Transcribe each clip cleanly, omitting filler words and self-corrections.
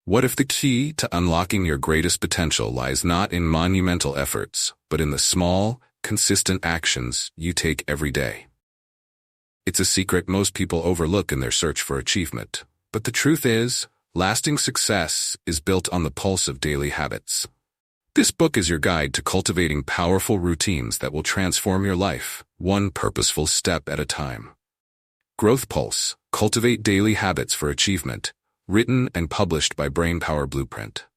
What if the key to unlocking your greatest potential lies not in monumental efforts, but in the small, consistent actions you take every day? It's a secret most people overlook in their search for achievement. But the truth is, lasting success is built on the pulse of daily habits. This book is your guide to cultivating powerful routines that will transform your life, one purposeful step at a time. Growth Pulse, Cultivate Daily Habits for Achievement, written and published by Brainpower Blueprint.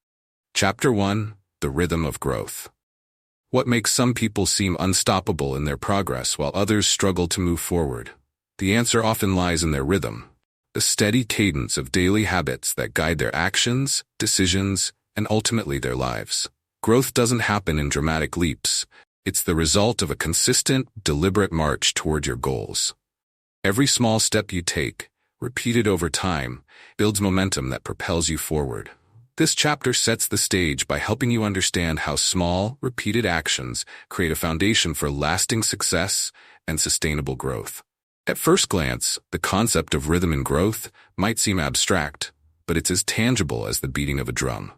Chapter 1, The Rhythm of Growth. What makes some people seem unstoppable in their progress while others struggle to move forward? The answer often lies in their rhythm, the steady cadence of daily habits that guide their actions, decisions, and ultimately their lives. Growth doesn't happen in dramatic leaps. It's the result of a consistent, deliberate march toward your goals. Every small step you take, repeated over time, builds momentum that propels you forward. This chapter sets the stage by helping you understand how small, repeated actions create a foundation for lasting success and sustainable growth. At first glance, the concept of rhythm and growth might seem abstract, but it's as tangible as the beating of a drum.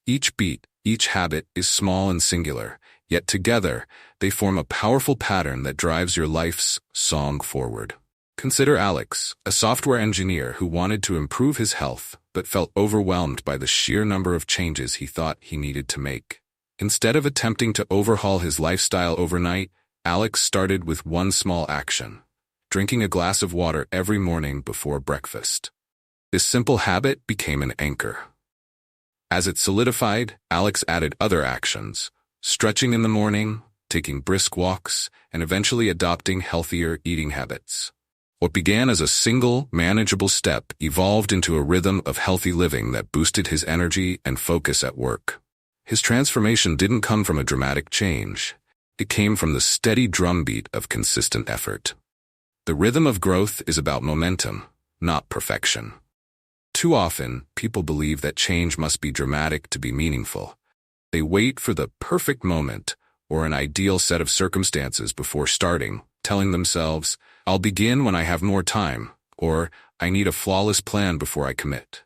Each beat, each habit is small and singular, yet together they form a powerful pattern that drives your life's song forward. Consider Alex, a software engineer who wanted to improve his health but felt overwhelmed by the sheer number of changes he thought he needed to make. Instead of attempting to overhaul his lifestyle overnight, Alex started with one small action: drinking a glass of water every morning before breakfast. This simple habit became an anchor. As it solidified, Alex added other actions: stretching in the morning, taking brisk walks, and eventually adopting healthier eating habits. What began as a single, manageable step evolved into a rhythm of healthy living that boosted his energy and focus at work. His transformation didn't come from a dramatic change. It came from the steady drumbeat of consistent effort. The rhythm of growth is about momentum, not perfection. Too often, people believe that change must be dramatic to be meaningful. They wait for the perfect moment or an ideal set of circumstances before starting, telling themselves, "I'll begin when I have more time," or "I need a flawless plan before I commit."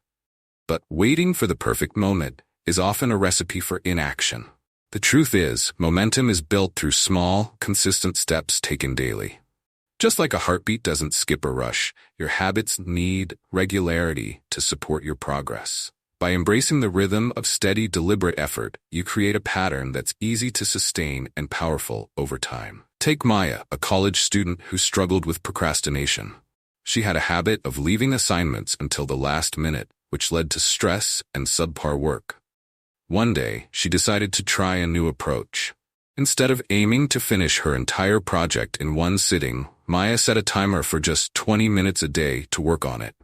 But waiting for the perfect moment is often a recipe for inaction. The truth is, momentum is built through small, consistent steps taken daily. Just like a heartbeat doesn't skip or rush, your habits need regularity to support your progress. By embracing the rhythm of steady, deliberate effort, you create a pattern that's easy to sustain and powerful over time. Take Maya, a college student who struggled with procrastination. She had a habit of leaving assignments until the last minute, which led to stress and subpar work. One day, she decided to try a new approach. Instead of aiming to finish her entire project in one sitting, Maya set a timer for just 20 minutes a day to work on it.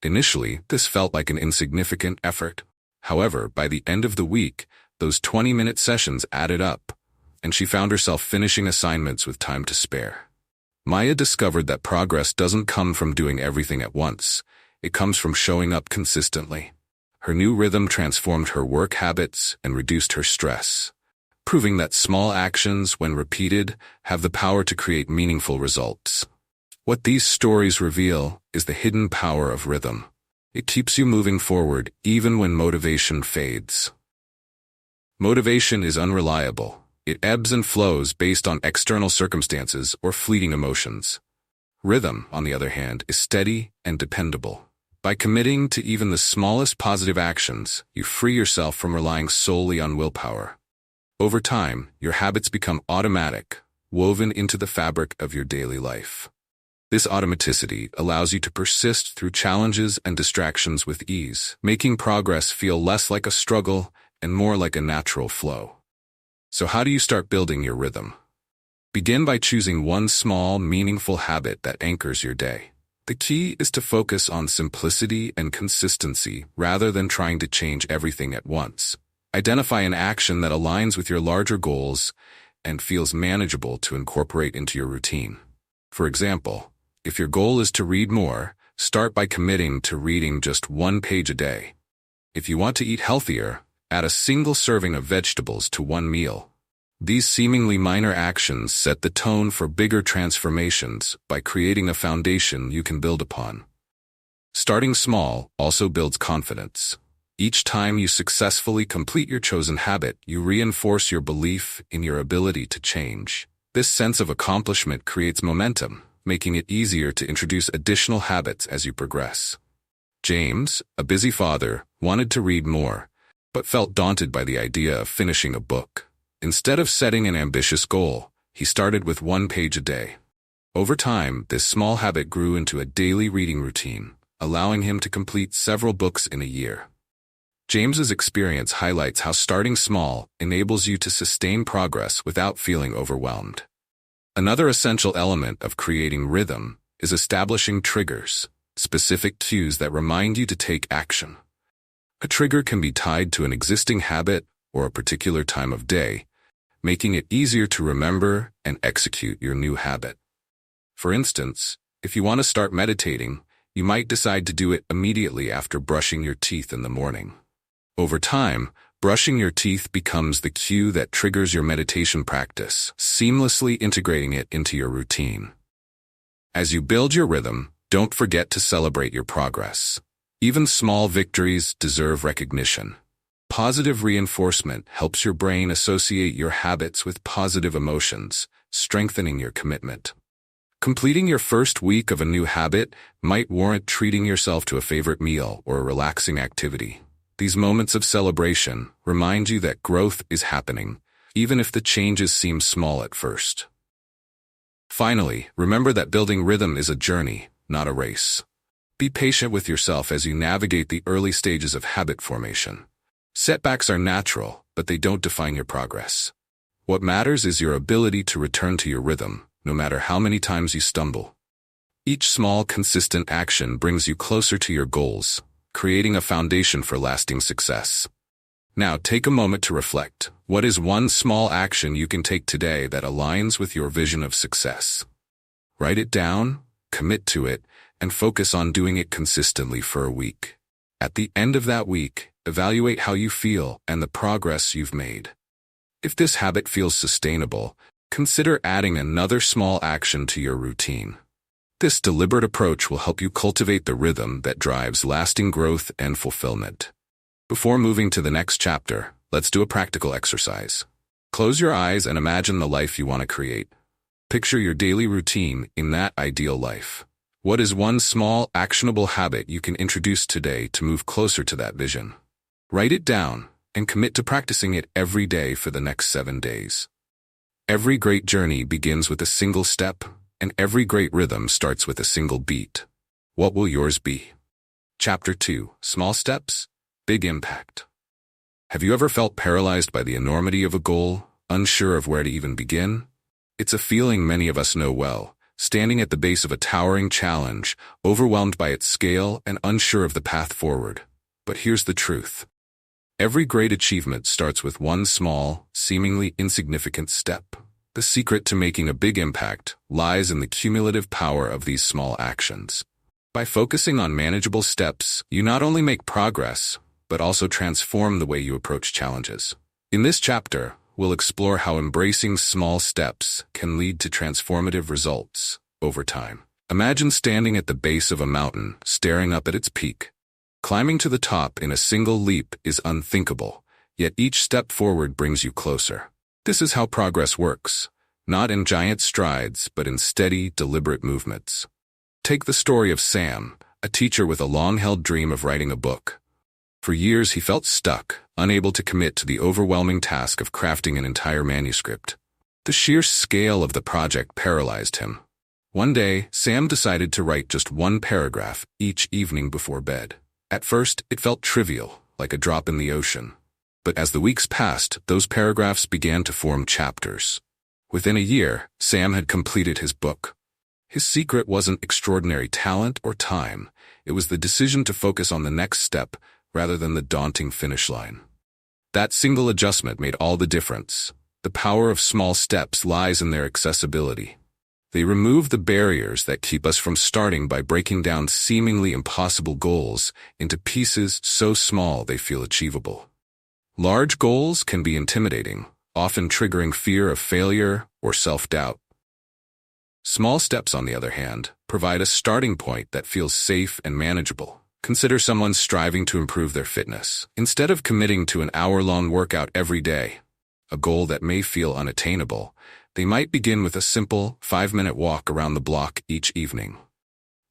Initially, this felt like an insignificant effort. However, by the end of the week, those 20-minute sessions added up, and she found herself finishing assignments with time to spare. Maya discovered that progress doesn't come from doing everything at once. It comes from showing up consistently. Her new rhythm transformed her work habits and reduced her stress, proving that small actions, when repeated, have the power to create meaningful results. What these stories reveal is the hidden power of rhythm. It keeps you moving forward even when motivation fades. Motivation is unreliable. It ebbs and flows based on external circumstances or fleeting emotions. Rhythm, on the other hand, is steady and dependable. By committing to even the smallest positive actions, you free yourself from relying solely on willpower. Over time, your habits become automatic, woven into the fabric of your daily life. This automaticity allows you to persist through challenges and distractions with ease, making progress feel less like a struggle and more like a natural flow. So how do you start building your rhythm? Begin by choosing one small, meaningful habit that anchors your day. The key is to focus on simplicity and consistency rather than trying to change everything at once. Identify an action that aligns with your larger goals and feels manageable to incorporate into your routine. For example, if your goal is to read more, start by committing to reading just 1 page a day. If you want to eat healthier, add a single serving of vegetables to one meal. These seemingly minor actions set the tone for bigger transformations by creating a foundation you can build upon. Starting small also builds confidence. Each time you successfully complete your chosen habit, you reinforce your belief in your ability to change. This sense of accomplishment creates momentum, making it easier to introduce additional habits as you progress. James, a busy father, wanted to read more, but felt daunted by the idea of finishing a book. Instead of setting an ambitious goal, he started with 1 page a day. Over time, this small habit grew into a daily reading routine, allowing him to complete several books in a year. James's experience highlights how starting small enables you to sustain progress without feeling overwhelmed. Another essential element of creating rhythm is establishing triggers, specific cues that remind you to take action. A trigger can be tied to an existing habit or a particular time of day, making it easier to remember and execute your new habit. For instance, if you want to start meditating, you might decide to do it immediately after brushing your teeth in the morning. Over time, brushing your teeth becomes the cue that triggers your meditation practice, seamlessly integrating it into your routine. As you build your rhythm, don't forget to celebrate your progress. Even small victories deserve recognition. Positive reinforcement helps your brain associate your habits with positive emotions, strengthening your commitment. Completing your first week of a new habit might warrant treating yourself to a favorite meal or a relaxing activity. These moments of celebration remind you that growth is happening, even if the changes seem small at first. Finally, remember that building rhythm is a journey, not a race. Be patient with yourself as you navigate the early stages of habit formation. Setbacks are natural, but they don't define your progress. What matters is your ability to return to your rhythm, no matter how many times you stumble. Each small, consistent action brings you closer to your goals, creating a foundation for lasting success. Now take a moment to reflect. What is one small action you can take today that aligns with your vision of success? Write it down, commit to it, and focus on doing it consistently for a week. At the end of that week, evaluate how you feel and the progress you've made. If this habit feels sustainable, consider adding another small action to your routine. This deliberate approach will help you cultivate the rhythm that drives lasting growth and fulfillment. Before moving to the next chapter, let's do a practical exercise. Close your eyes and imagine the life you want to create. Picture your daily routine in that ideal life. What is one small, actionable habit you can introduce today to move closer to that vision? Write it down and commit to practicing it every day for the next 7 days. Every great journey begins with a single step, and every great rhythm starts with a single beat. What will yours be? Chapter 2: Small Steps, Big Impact. Have you ever felt paralyzed by the enormity of a goal, unsure of where to even begin? It's a feeling many of us know well, standing at the base of a towering challenge, overwhelmed by its scale and unsure of the path forward. But here's the truth. Every great achievement starts with one small, seemingly insignificant step. The secret to making a big impact lies in the cumulative power of these small actions. By focusing on manageable steps, you not only make progress, but also transform the way you approach challenges. In this chapter, we'll explore how embracing small steps can lead to transformative results over time. Imagine standing at the base of a mountain, staring up at its peak. Climbing to the top in a single leap is unthinkable, yet each step forward brings you closer. This is how progress works, not in giant strides, but in steady, deliberate movements. Take the story of Sam, a teacher with a long-held dream of writing a book. For years he felt stuck, unable to commit to the overwhelming task of crafting an entire manuscript. The sheer scale of the project paralyzed him. One day, Sam decided to write just 1 paragraph each evening before bed. At first, it felt trivial, like a drop in the ocean. But as the weeks passed, those paragraphs began to form chapters. Within a year, Sam had completed his book. His secret wasn't extraordinary talent or time. It was the decision to focus on the next step rather than the daunting finish line. That single adjustment made all the difference. The power of small steps lies in their accessibility. They remove the barriers that keep us from starting by breaking down seemingly impossible goals into pieces so small they feel achievable. Large goals can be intimidating, often triggering fear of failure or self-doubt. Small steps, on the other hand, provide a starting point that feels safe and manageable. Consider someone striving to improve their fitness. Instead of committing to an hour-long workout every day, a goal that may feel unattainable, they might begin with a simple 5-minute walk around the block each evening.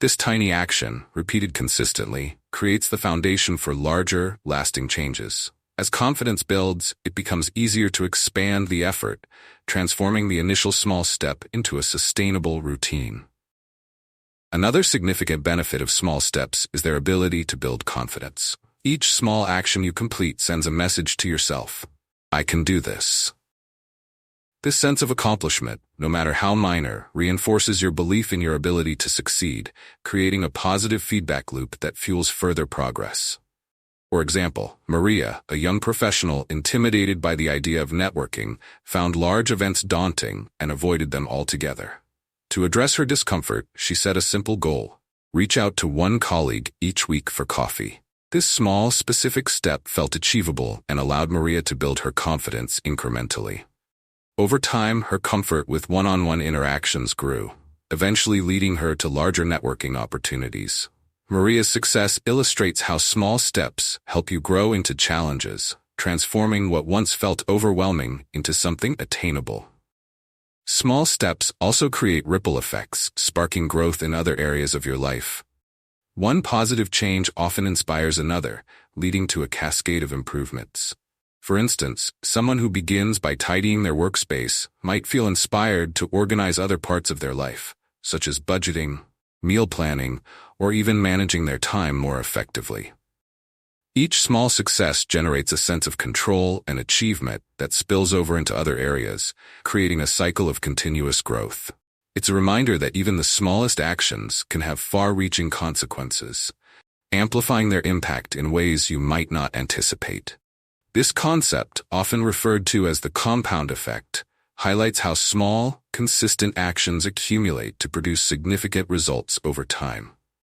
This tiny action, repeated consistently, creates the foundation for larger, lasting changes. As confidence builds, it becomes easier to expand the effort, transforming the initial small step into a sustainable routine. Another significant benefit of small steps is their ability to build confidence. Each small action you complete sends a message to yourself. I can do this. This sense of accomplishment, no matter how minor, reinforces your belief in your ability to succeed, creating a positive feedback loop that fuels further progress. For example, Maria, a young professional intimidated by the idea of networking, found large events daunting and avoided them altogether. To address her discomfort, she set a simple goal: reach out to one colleague each week for coffee. This small, specific step felt achievable and allowed Maria to build her confidence incrementally. Over time, her comfort with one-on-one interactions grew, eventually leading her to larger networking opportunities. Maria's success illustrates how small steps help you grow into challenges, transforming what once felt overwhelming into something attainable. Small steps also create ripple effects, sparking growth in other areas of your life. One positive change often inspires another, leading to a cascade of improvements. For instance, someone who begins by tidying their workspace might feel inspired to organize other parts of their life, such as budgeting, meal planning, or even managing their time more effectively. Each small success generates a sense of control and achievement that spills over into other areas, creating a cycle of continuous growth. It's a reminder that even the smallest actions can have far-reaching consequences, amplifying their impact in ways you might not anticipate. This concept, often referred to as the compound effect, highlights how small, consistent actions accumulate to produce significant results over time.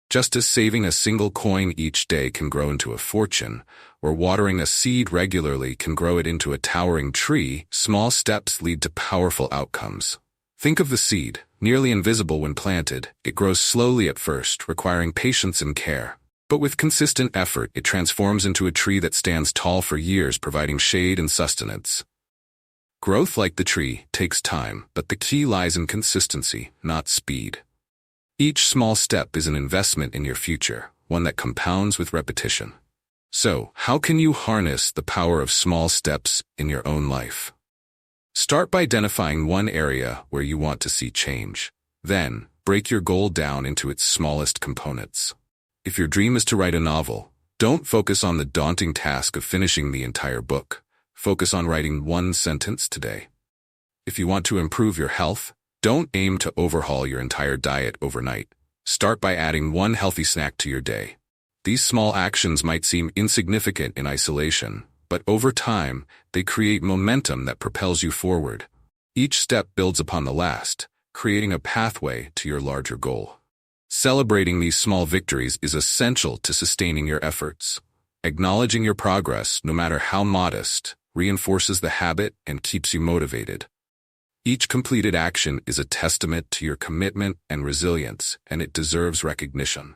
Just as saving a single coin each day can grow into a fortune, or watering a seed regularly can grow it into a towering tree, small steps lead to powerful outcomes. Think of the seed. Nearly invisible when planted, it grows slowly at first, requiring patience and care. But with consistent effort, it transforms into a tree that stands tall for years, providing shade and sustenance. Growth, like the tree, takes time, but the key lies in consistency, not speed. Each small step is an investment in your future, one that compounds with repetition. So, how can you harness the power of small steps in your own life? Start by identifying one area where you want to see change. Then, break your goal down into its smallest components. If your dream is to write a novel, don't focus on the daunting task of finishing the entire book. Focus on writing one sentence today. If you want to improve your health, don't aim to overhaul your entire diet overnight. Start by adding one healthy snack to your day. These small actions might seem insignificant in isolation, but over time, they create momentum that propels you forward. Each step builds upon the last, creating a pathway to your larger goal. Celebrating these small victories is essential to sustaining your efforts. Acknowledging your progress, no matter how modest, reinforces the habit and keeps you motivated. Each completed action is a testament to your commitment and resilience, and it deserves recognition.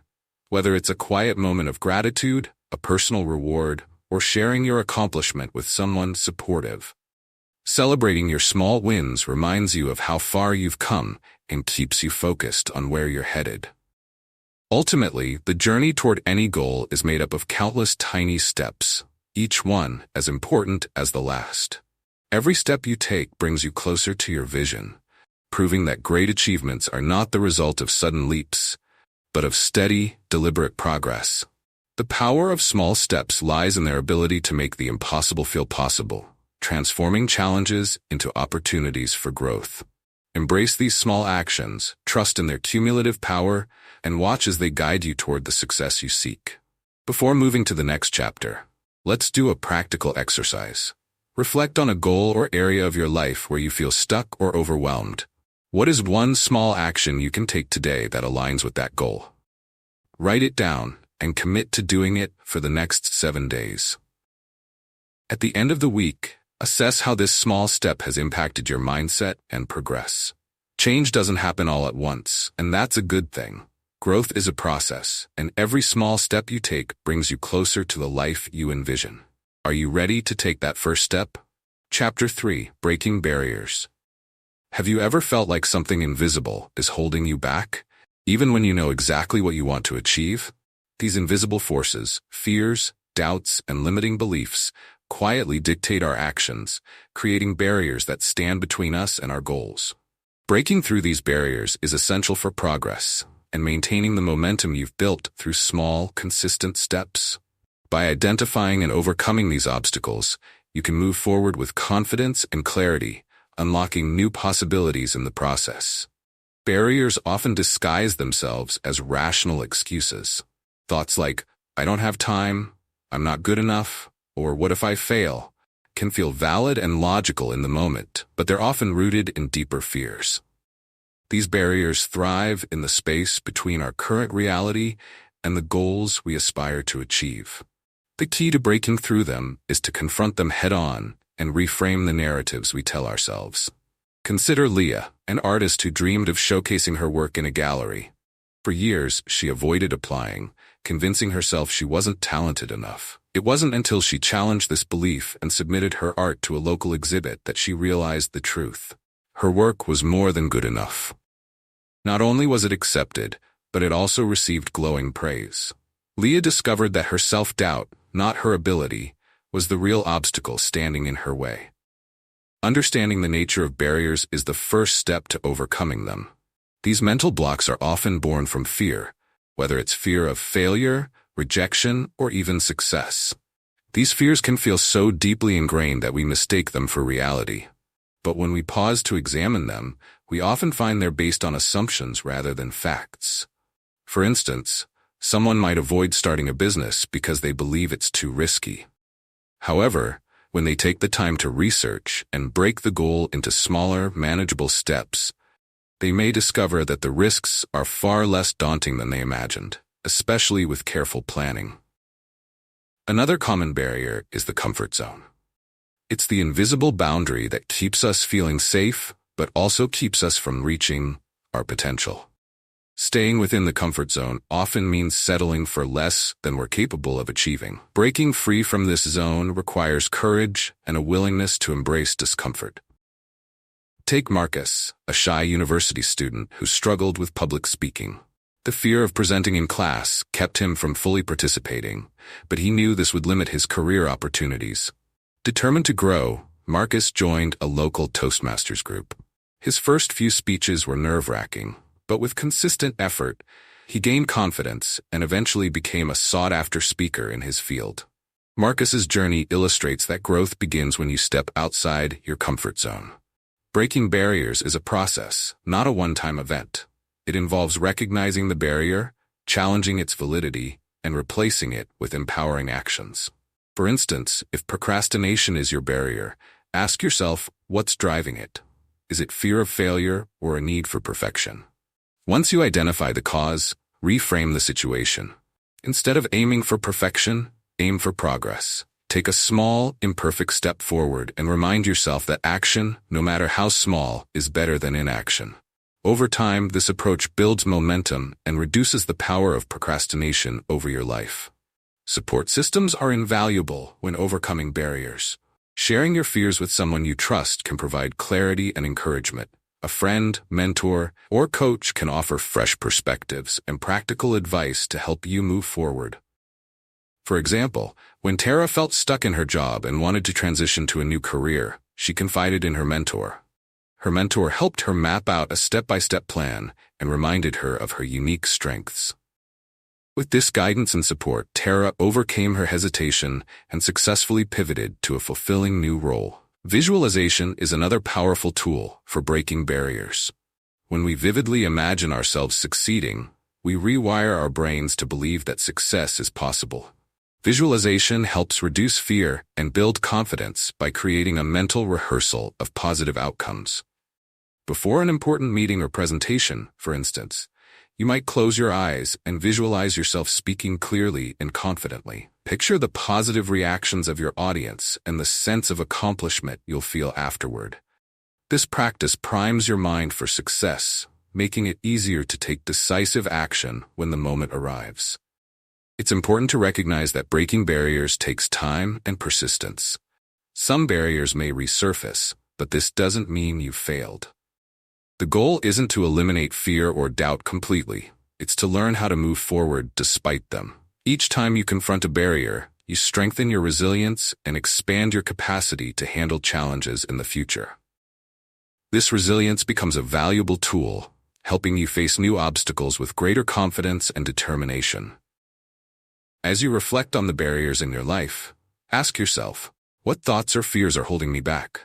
Whether it's a quiet moment of gratitude, a personal reward, or sharing your accomplishment with someone supportive. Celebrating your small wins reminds you of how far you've come and keeps you focused on where you're headed. Ultimately, the journey toward any goal is made up of countless tiny steps, each one as important as the last. Every step you take brings you closer to your vision, proving that great achievements are not the result of sudden leaps, but of steady, deliberate progress. The power of small steps lies in their ability to make the impossible feel possible, transforming challenges into opportunities for growth. Embrace these small actions, trust in their cumulative power, and watch as they guide you toward the success you seek. Before moving to the next chapter, let's do a practical exercise. Reflect on a goal or area of your life where you feel stuck or overwhelmed. What is one small action you can take today that aligns with that goal? Write it down and commit to doing it for the next 7 days. At the end of the week, assess how this small step has impacted your mindset and progress. Change doesn't happen all at once, and that's a good thing. Growth is a process, and every small step you take brings you closer to the life you envision. Are you ready to take that first step? Chapter 3: Breaking Barriers. Have you ever felt like something invisible is holding you back, even when you know exactly what you want to achieve? These invisible forces, fears, doubts, and limiting beliefs, quietly dictate our actions, creating barriers that stand between us and our goals. Breaking through these barriers is essential for progress and maintaining the momentum you've built through small, consistent steps. By identifying and overcoming these obstacles, you can move forward with confidence and clarity, unlocking new possibilities in the process. Barriers often disguise themselves as rational excuses. Thoughts like, "I don't have time," "I'm not good enough," or "what if I fail?" can feel valid and logical in the moment, but they're often rooted in deeper fears. These barriers thrive in the space between our current reality and the goals we aspire to achieve. The key to breaking through them is to confront them head-on and reframe the narratives we tell ourselves. Consider Leah, an artist who dreamed of showcasing her work in a gallery. For years, she avoided applying, convincing herself she wasn't talented enough. It wasn't until she challenged this belief and submitted her art to a local exhibit that she realized the truth. Her work was more than good enough. Not only was it accepted, but it also received glowing praise. Leah discovered that her self-doubt, not her ability, was the real obstacle standing in her way. Understanding the nature of barriers is the first step to overcoming them. These mental blocks are often born from fear, whether it's fear of failure, rejection, or even success. These fears can feel so deeply ingrained that we mistake them for reality. But when we pause to examine them, we often find they're based on assumptions rather than facts. For instance, someone might avoid starting a business because they believe it's too risky. However, when they take the time to research and break the goal into smaller, manageable steps, they may discover that the risks are far less daunting than they imagined, especially with careful planning. Another common barrier is the comfort zone. It's the invisible boundary that keeps us feeling safe, but also keeps us from reaching our potential. Staying within the comfort zone often means settling for less than we're capable of achieving. Breaking free from this zone requires courage and a willingness to embrace discomfort. Take Marcus, a shy university student who struggled with public speaking. The fear of presenting in class kept him from fully participating, but he knew this would limit his career opportunities. Determined to grow, Marcus joined a local Toastmasters group. His first few speeches were nerve-wracking, but with consistent effort, he gained confidence and eventually became a sought-after speaker in his field. Marcus's journey illustrates that growth begins when you step outside your comfort zone. Breaking barriers is a process, not a one-time event. It involves recognizing the barrier, challenging its validity, and replacing it with empowering actions. For instance, if procrastination is your barrier, ask yourself, what's driving it? Is it fear of failure or a need for perfection? Once you identify the cause, reframe the situation. Instead of aiming for perfection, aim for progress. Take a small, imperfect step forward and remind yourself that action, no matter how small, is better than inaction. Over time, this approach builds momentum and reduces the power of procrastination over your life. Support systems are invaluable when overcoming barriers. Sharing your fears with someone you trust can provide clarity and encouragement. A friend, mentor, or coach can offer fresh perspectives and practical advice to help you move forward. For example, when Tara felt stuck in her job and wanted to transition to a new career, she confided in her mentor. Her mentor helped her map out a step-by-step plan and reminded her of her unique strengths. With this guidance and support, Tara overcame her hesitation and successfully pivoted to a fulfilling new role. Visualization is another powerful tool for breaking barriers. When we vividly imagine ourselves succeeding, we rewire our brains to believe that success is possible. Visualization helps reduce fear and build confidence by creating a mental rehearsal of positive outcomes. Before an important meeting or presentation, for instance, you might close your eyes and visualize yourself speaking clearly and confidently. Picture the positive reactions of your audience and the sense of accomplishment you'll feel afterward. This practice primes your mind for success, making it easier to take decisive action when the moment arrives. It's important to recognize that breaking barriers takes time and persistence. Some barriers may resurface, but this doesn't mean you've failed. The goal isn't to eliminate fear or doubt completely. It's to learn how to move forward despite them. Each time you confront a barrier, you strengthen your resilience and expand your capacity to handle challenges in the future. This resilience becomes a valuable tool, helping you face new obstacles with greater confidence and determination. As you reflect on the barriers in your life, ask yourself, what thoughts or fears are holding me back?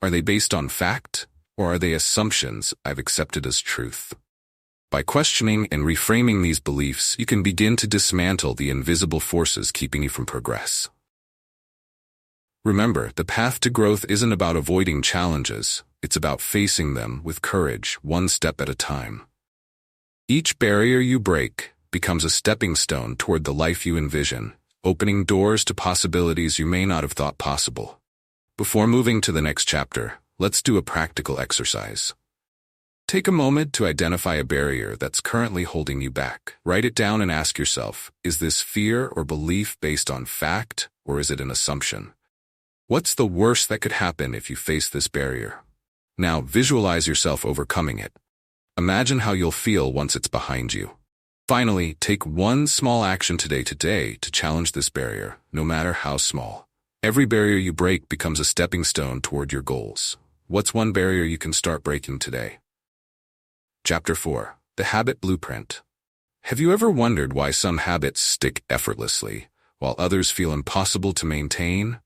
Are they based on fact, or are they assumptions I've accepted as truth? By questioning and reframing these beliefs, you can begin to dismantle the invisible forces keeping you from progress. Remember, the path to growth isn't about avoiding challenges. It's about facing them with courage, one step at a time. Each barrier you break becomes a stepping stone toward the life you envision, opening doors to possibilities you may not have thought possible. Before moving to the next chapter, let's do a practical exercise. Take a moment to identify a barrier that's currently holding you back. Write it down and ask yourself, is this fear or belief based on fact, or is it an assumption? What's the worst that could happen if you face this barrier? Now visualize yourself overcoming it. Imagine how you'll feel once it's behind you. Finally, take one small action today to challenge this barrier, no matter how small. Every barrier you break becomes a stepping stone toward your goals. What's one barrier you can start breaking today? Chapter 4. The Habit Blueprint. Have you ever wondered why some habits stick effortlessly, while others feel impossible to maintain?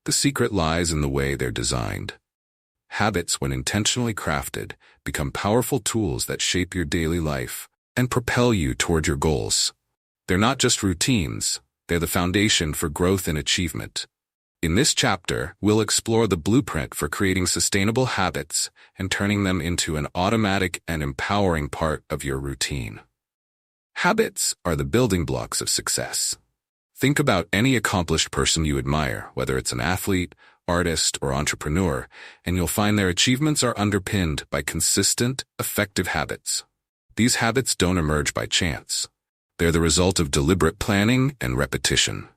The secret lies in the way they're designed. Habits, when intentionally crafted, become powerful tools that shape your daily life and propel you toward your goals. They're not just routines, they're the foundation for growth and achievement. In this chapter, we'll explore the blueprint for creating sustainable habits and turning them into an automatic and empowering part of your routine. Habits are the building blocks of success. Think about any accomplished person you admire, whether it's an athlete, artist, or entrepreneur, and you'll find their achievements are underpinned by consistent, effective habits. These habits don't emerge by chance. They're the result of deliberate planning and repetition.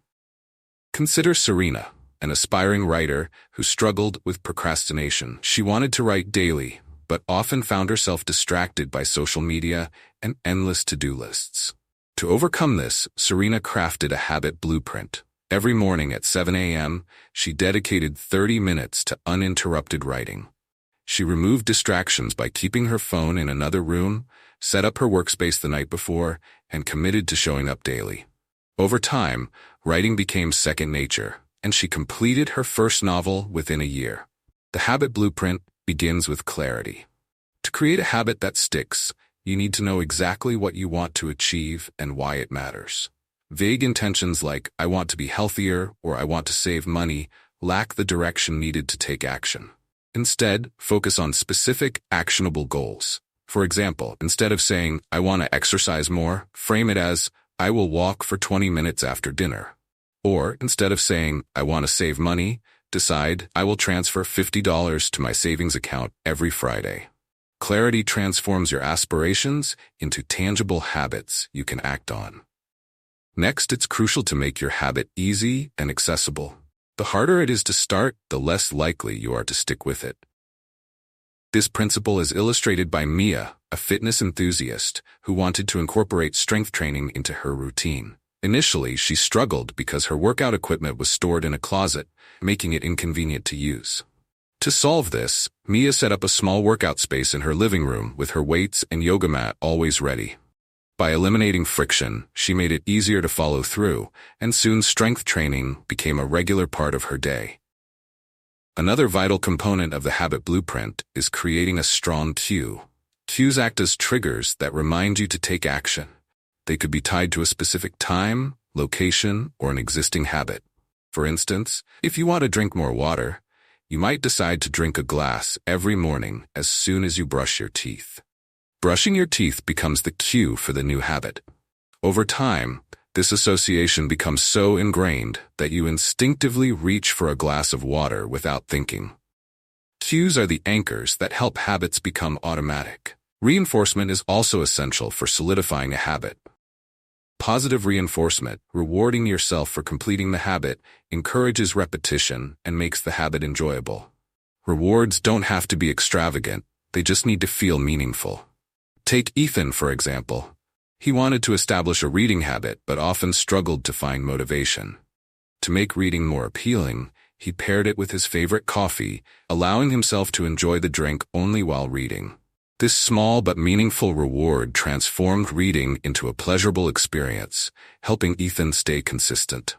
Consider Serena, an aspiring writer who struggled with procrastination. She wanted to write daily, but often found herself distracted by social media and endless to-do lists. To overcome this, Serena crafted a habit blueprint. Every morning at 7 a.m., she dedicated 30 minutes to uninterrupted writing. She removed distractions by keeping her phone in another room, set up her workspace the night before, and committed to showing up daily. Over time, writing became second nature, and she completed her first novel within a year. The habit blueprint begins with clarity. To create a habit that sticks, you need to know exactly what you want to achieve and why it matters. Vague intentions like, I want to be healthier or I want to save money, lack the direction needed to take action. Instead, focus on specific, actionable goals. For example, instead of saying, I want to exercise more, frame it as, I will walk for 20 minutes after dinner. Or, instead of saying, I want to save money, decide, I will transfer $50 to my savings account every Friday. Clarity transforms your aspirations into tangible habits you can act on. Next, it's crucial to make your habit easy and accessible. The harder it is to start, the less likely you are to stick with it. This principle is illustrated by Mia, a fitness enthusiast who wanted to incorporate strength training into her routine. Initially, she struggled because her workout equipment was stored in a closet, making it inconvenient to use. To solve this, Mia set up a small workout space in her living room with her weights and yoga mat always ready. By eliminating friction, she made it easier to follow through, and soon strength training became a regular part of her day. Another vital component of the habit blueprint is creating a strong cue. Cues act as triggers that remind you to take action. They could be tied to a specific time, location, or an existing habit. For instance, if you want to drink more water, you might decide to drink a glass every morning as soon as you brush your teeth. Brushing your teeth becomes the cue for the new habit. Over time, this association becomes so ingrained that you instinctively reach for a glass of water without thinking. Cues are the anchors that help habits become automatic. Reinforcement is also essential for solidifying a habit. Positive reinforcement, rewarding yourself for completing the habit, encourages repetition and makes the habit enjoyable. Rewards don't have to be extravagant, they just need to feel meaningful. Take Ethan, for example. He wanted to establish a reading habit but often struggled to find motivation. To make reading more appealing, he paired it with his favorite coffee, allowing himself to enjoy the drink only while reading. This small but meaningful reward transformed reading into a pleasurable experience, helping Ethan stay consistent.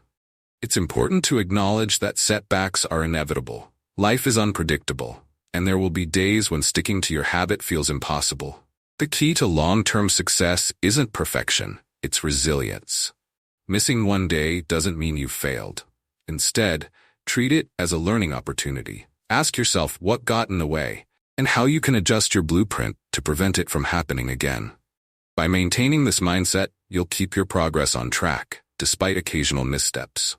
It's important to acknowledge that setbacks are inevitable. Life is unpredictable, and there will be days when sticking to your habit feels impossible. The key to long-term success isn't perfection, it's resilience. Missing one day doesn't mean you've failed. Instead, treat it as a learning opportunity. Ask yourself what got in the way, and how you can adjust your blueprint to prevent it from happening again. By maintaining this mindset, you'll keep your progress on track, despite occasional missteps.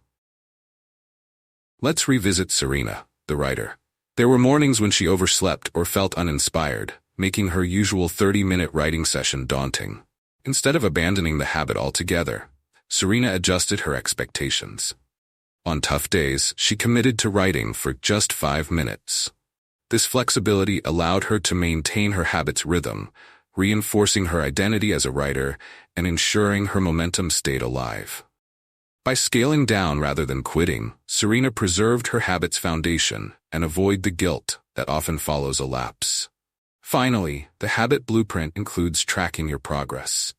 Let's revisit Serena, the writer. There were mornings when she overslept or felt uninspired, making her usual 30-minute writing session daunting. Instead of abandoning the habit altogether, Serena adjusted her expectations. On tough days, she committed to writing for just 5 minutes. This flexibility allowed her to maintain her habit's rhythm, reinforcing her identity as a writer and ensuring her momentum stayed alive. By scaling down rather than quitting, Serena preserved her habit's foundation and avoided the guilt that often follows a lapse. Finally, the habit blueprint includes tracking your progress.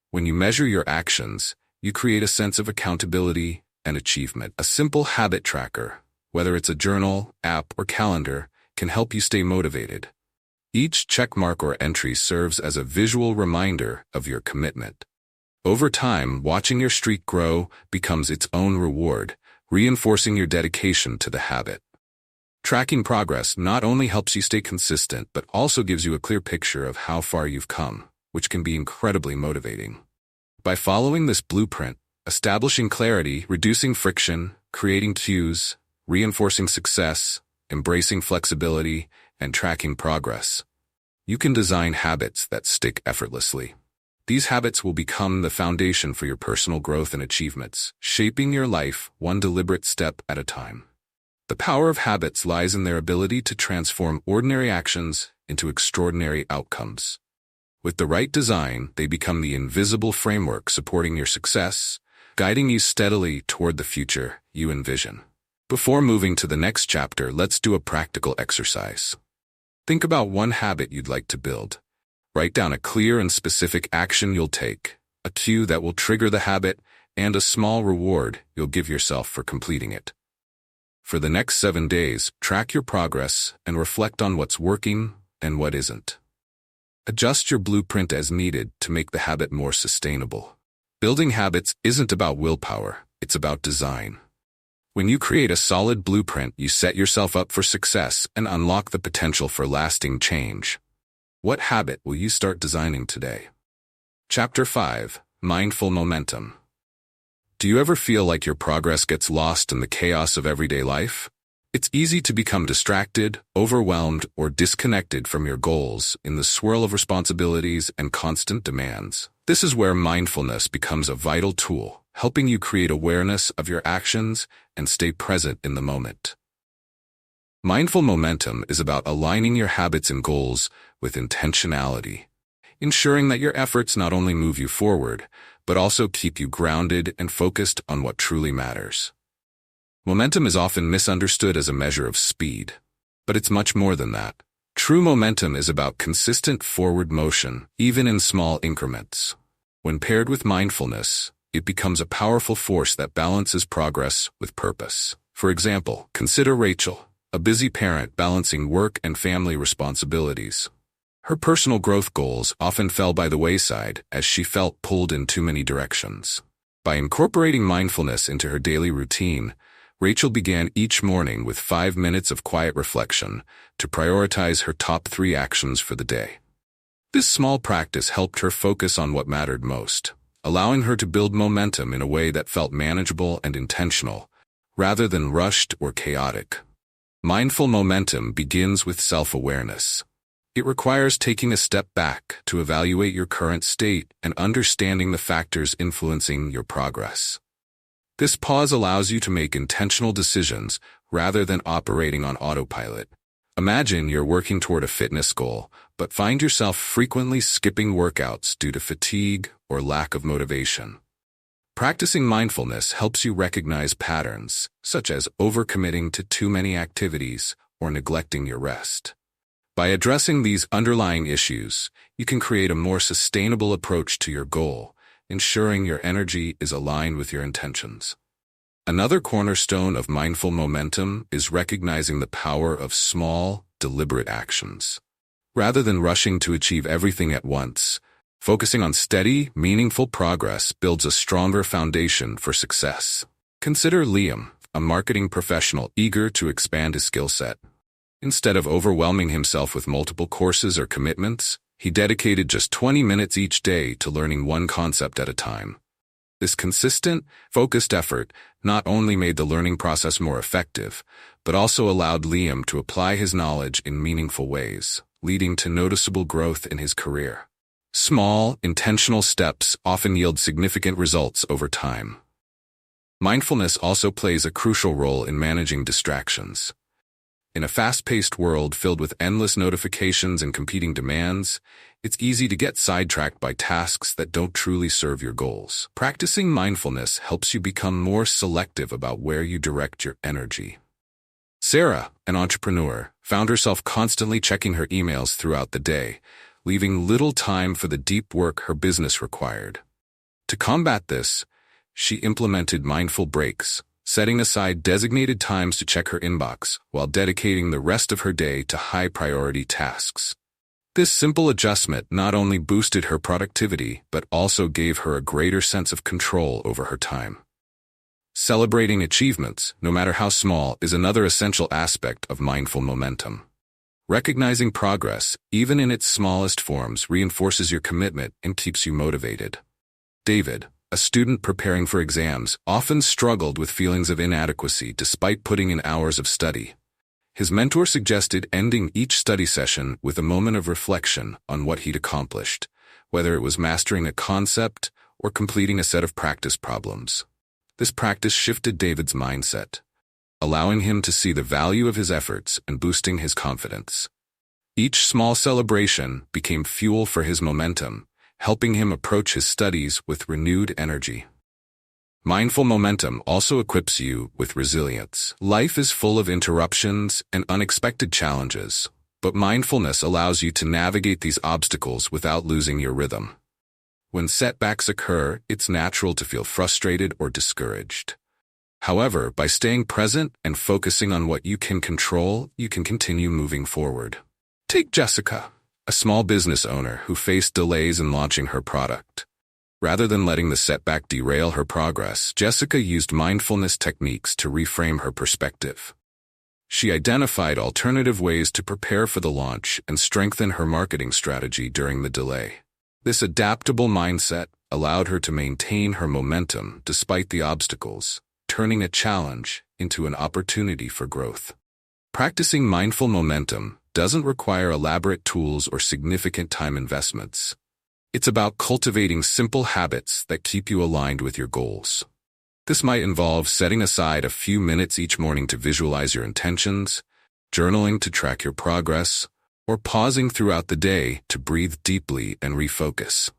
When you measure your actions, you create a sense of accountability and achievement. A simple habit tracker, whether it's a journal, app, or calendar, can help you stay motivated. Each checkmark or entry serves as a visual reminder of your commitment. Over time, watching your streak grow becomes its own reward, reinforcing your dedication to the habit. Tracking progress not only helps you stay consistent, but also gives you a clear picture of how far you've come, which can be incredibly motivating. By following this blueprint, establishing clarity, reducing friction, creating cues, reinforcing success, embracing flexibility, and tracking progress, you can design habits that stick effortlessly. These habits will become the foundation for your personal growth and achievements, shaping your life one deliberate step at a time. The power of habits lies in their ability to transform ordinary actions into extraordinary outcomes. With the right design, they become the invisible framework supporting your success, guiding you steadily toward the future you envision. Before moving to the next chapter, let's do a practical exercise. Think about one habit you'd like to build. Write down a clear and specific action you'll take, a cue that will trigger the habit, and a small reward you'll give yourself for completing it. For the next 7 days, track your progress and reflect on what's working and what isn't. Adjust your blueprint as needed to make the habit more sustainable. Building habits isn't about willpower, it's about design. When you create a solid blueprint, you set yourself up for success and unlock the potential for lasting change. What habit will you start designing today? Chapter 5: Mindful Momentum. Do you ever feel like your progress gets lost in the chaos of everyday life? It's easy to become distracted, overwhelmed, or disconnected from your goals in the swirl of responsibilities and constant demands. This is where mindfulness becomes a vital tool, helping you create awareness of your actions and stay present in the moment. Mindful momentum is about aligning your habits and goals with intentionality, ensuring that your efforts not only move you forward, but also keep you grounded and focused on what truly matters. Momentum is often misunderstood as a measure of speed, but it's much more than that. True momentum is about consistent forward motion, even in small increments. When paired with mindfulness, it becomes a powerful force that balances progress with purpose. For example, consider Rachel, a busy parent balancing work and family responsibilities. Her personal growth goals often fell by the wayside as she felt pulled in too many directions. By incorporating mindfulness into her daily routine, Rachel began each morning with 5 minutes of quiet reflection to prioritize her top 3 actions for the day. This small practice helped her focus on what mattered most, allowing her to build momentum in a way that felt manageable and intentional, rather than rushed or chaotic. Mindful momentum begins with self-awareness. It requires taking a step back to evaluate your current state and understanding the factors influencing your progress. This pause allows you to make intentional decisions rather than operating on autopilot. Imagine you're working toward a fitness goal, but find yourself frequently skipping workouts due to fatigue or lack of motivation. Practicing mindfulness helps you recognize patterns, such as overcommitting to too many activities or neglecting your rest. By addressing these underlying issues, you can create a more sustainable approach to your goal, ensuring your energy is aligned with your intentions. Another cornerstone of mindful momentum is recognizing the power of small, deliberate actions. Rather than rushing to achieve everything at once, focusing on steady, meaningful progress builds a stronger foundation for success. Consider Liam, a marketing professional eager to expand his skill set. Instead of overwhelming himself with multiple courses or commitments, he dedicated just 20 minutes each day to learning one concept at a time. This consistent, focused effort not only made the learning process more effective, but also allowed Liam to apply his knowledge in meaningful ways, leading to noticeable growth in his career. Small, intentional steps often yield significant results over time. Mindfulness also plays a crucial role in managing distractions. In a fast-paced world filled with endless notifications and competing demands, it's easy to get sidetracked by tasks that don't truly serve your goals. Practicing mindfulness helps you become more selective about where you direct your energy. Sarah, an entrepreneur, found herself constantly checking her emails throughout the day, leaving little time for the deep work her business required. To combat this, she implemented mindful breaks, setting aside designated times to check her inbox while dedicating the rest of her day to high-priority tasks. This simple adjustment not only boosted her productivity but also gave her a greater sense of control over her time. Celebrating achievements, no matter how small, is another essential aspect of mindful momentum. Recognizing progress, even in its smallest forms, reinforces your commitment and keeps you motivated. David, a student preparing for exams, often struggled with feelings of inadequacy despite putting in hours of study. His mentor suggested ending each study session with a moment of reflection on what he'd accomplished, whether it was mastering a concept or completing a set of practice problems. This practice shifted David's mindset, allowing him to see the value of his efforts and boosting his confidence. Each small celebration became fuel for his momentum, helping him approach his studies with renewed energy. Mindful momentum also equips you with resilience. Life is full of interruptions and unexpected challenges, but mindfulness allows you to navigate these obstacles without losing your rhythm. When setbacks occur, it's natural to feel frustrated or discouraged. However, by staying present and focusing on what you can control, you can continue moving forward. Take Jessica, a small business owner who faced delays in launching her product. Rather than letting the setback derail her progress, Jessica used mindfulness techniques to reframe her perspective. She identified alternative ways to prepare for the launch and strengthen her marketing strategy during the delay. This adaptable mindset allowed her to maintain her momentum despite the obstacles, turning a challenge into an opportunity for growth. Practicing mindful momentum doesn't require elaborate tools or significant time investments. It's about cultivating simple habits that keep you aligned with your goals. This might involve setting aside a few minutes each morning to visualize your intentions, journaling to track your progress, or pausing throughout the day to breathe deeply and refocus.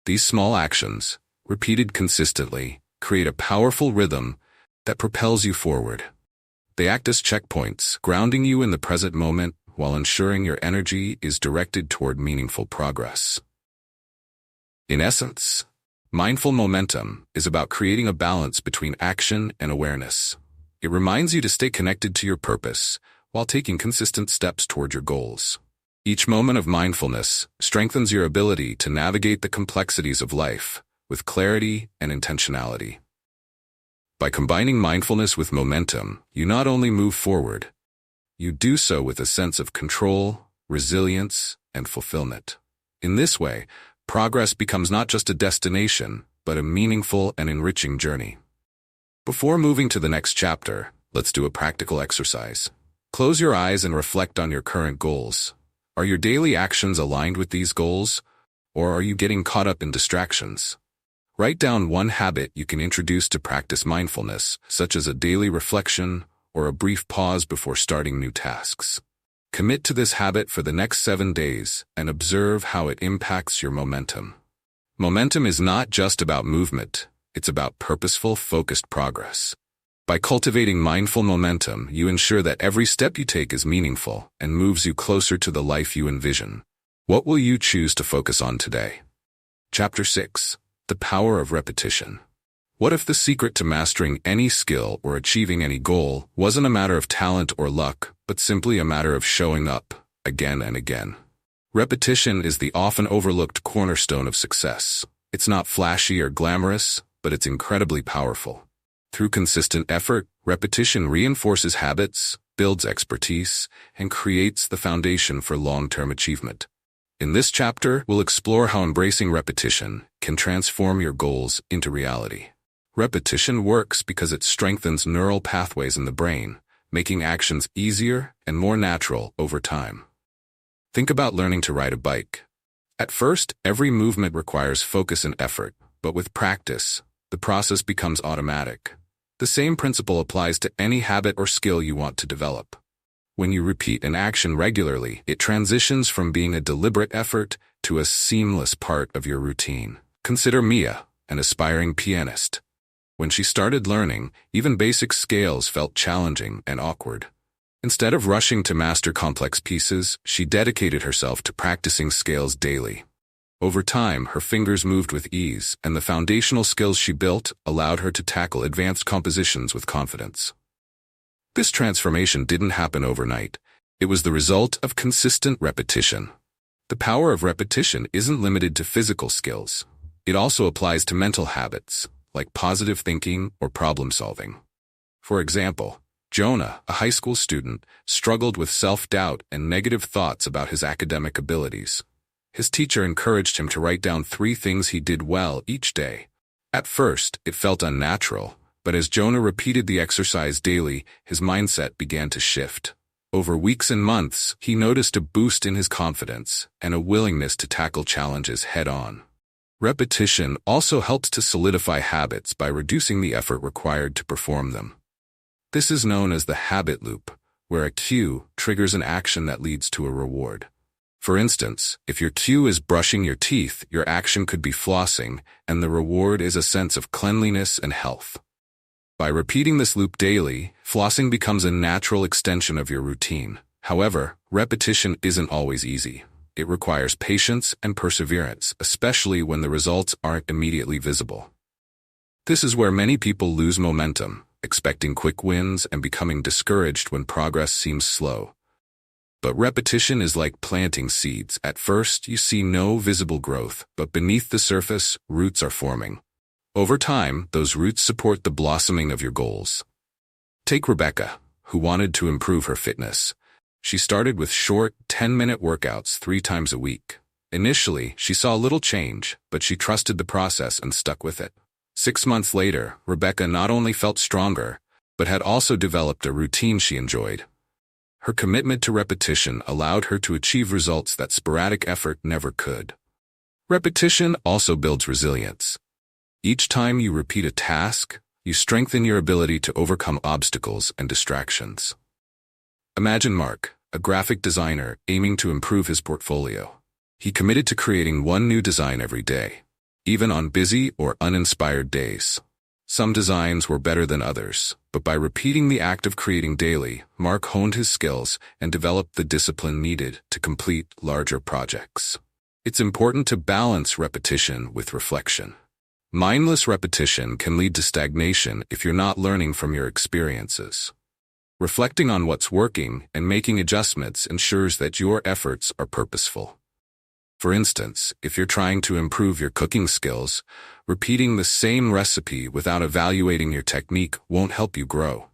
These small actions, repeated consistently, create a powerful rhythm that propels you forward. They act as checkpoints, grounding you in the present moment while ensuring your energy is directed toward meaningful progress. In essence, mindful momentum is about creating a balance between action and awareness. It reminds you to stay connected to your purpose while taking consistent steps toward your goals. Each moment of mindfulness strengthens your ability to navigate the complexities of life with clarity and intentionality. By combining mindfulness with momentum, you not only move forward, you do so with a sense of control, resilience, and fulfillment. In this way, progress becomes not just a destination, but a meaningful and enriching journey. Before moving to the next chapter, let's do a practical exercise. Close your eyes and reflect on your current goals. Are your daily actions aligned with these goals, or are you getting caught up in distractions? Write down one habit you can introduce to practice mindfulness, such as a daily reflection or a brief pause before starting new tasks. Commit to this habit for the next 7 days and observe how it impacts your momentum. Momentum is not just about movement, it's about purposeful, focused progress. By cultivating mindful momentum, you ensure that every step you take is meaningful and moves you closer to the life you envision. What will you choose to focus on today? Chapter 6. The Power of Repetition. What if the secret to mastering any skill or achieving any goal wasn't a matter of talent or luck, but simply a matter of showing up, again and again? Repetition is the often overlooked cornerstone of success. It's not flashy or glamorous, but it's incredibly powerful. Through consistent effort, repetition reinforces habits, builds expertise, and creates the foundation for long-term achievement. In this chapter, we'll explore how embracing repetition can transform your goals into reality. Repetition works because it strengthens neural pathways in the brain, making actions easier and more natural over time. Think about learning to ride a bike. At first, every movement requires focus and effort, but with practice, the process becomes automatic. The same principle applies to any habit or skill you want to develop. When you repeat an action regularly, it transitions from being a deliberate effort to a seamless part of your routine. Consider Mia, an aspiring pianist. When she started learning, even basic scales felt challenging and awkward. Instead of rushing to master complex pieces, she dedicated herself to practicing scales daily. Over time, her fingers moved with ease, and the foundational skills she built allowed her to tackle advanced compositions with confidence. This transformation didn't happen overnight. It was the result of consistent repetition. The power of repetition isn't limited to physical skills. It also applies to mental habits, like positive thinking or problem solving. For example, Jonah, a high school student, struggled with self-doubt and negative thoughts about his academic abilities. His teacher encouraged him to write down 3 things he did well each day. At first, it felt unnatural, but as Jonah repeated the exercise daily, his mindset began to shift. Over weeks and months, he noticed a boost in his confidence and a willingness to tackle challenges head-on. Repetition also helps to solidify habits by reducing the effort required to perform them. This is known as the habit loop, where a cue triggers an action that leads to a reward. For instance, if your cue is brushing your teeth, your action could be flossing, and the reward is a sense of cleanliness and health. By repeating this loop daily, flossing becomes a natural extension of your routine. However, repetition isn't always easy. It requires patience and perseverance, especially when the results aren't immediately visible. This is where many people lose momentum, expecting quick wins and becoming discouraged when progress seems slow. But repetition is like planting seeds. At first, you see no visible growth, but beneath the surface, roots are forming. Over time, those roots support the blossoming of your goals. Take Rebecca, who wanted to improve her fitness. She started with short, 10-minute workouts 3 times a week. Initially, she saw little change, but she trusted the process and stuck with it. 6 months later, Rebecca not only felt stronger, but had also developed a routine she enjoyed. Her commitment to repetition allowed her to achieve results that sporadic effort never could. Repetition also builds resilience. Each time you repeat a task, you strengthen your ability to overcome obstacles and distractions. Imagine Mark, a graphic designer aiming to improve his portfolio. He committed to creating 1 new design every day, even on busy or uninspired days. Some designs were better than others, but by repeating the act of creating daily, Mark honed his skills and developed the discipline needed to complete larger projects. It's important to balance repetition with reflection. Mindless repetition can lead to stagnation if you're not learning from your experiences. Reflecting on what's working and making adjustments ensures that your efforts are purposeful. For instance, if you're trying to improve your cooking skills, repeating the same recipe without evaluating your technique won't help you grow.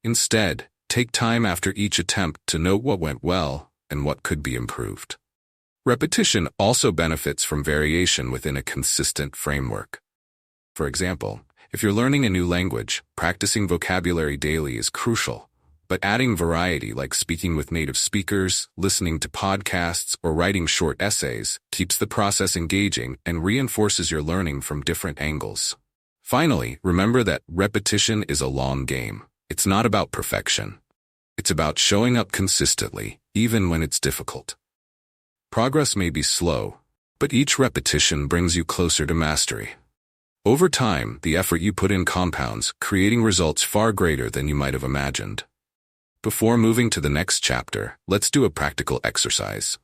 Instead, take time after each attempt to note what went well and what could be improved. Repetition also benefits from variation within a consistent framework. For example, if you're learning a new language, practicing vocabulary daily is crucial. But adding variety like speaking with native speakers, listening to podcasts, or writing short essays keeps the process engaging and reinforces your learning from different angles. Finally, remember that repetition is a long game. It's not about perfection. It's about showing up consistently, even when it's difficult. Progress may be slow, but each repetition brings you closer to mastery. Over time, the effort you put in compounds, creating results far greater than you might have imagined. Before moving to the next chapter, let's do a practical exercise.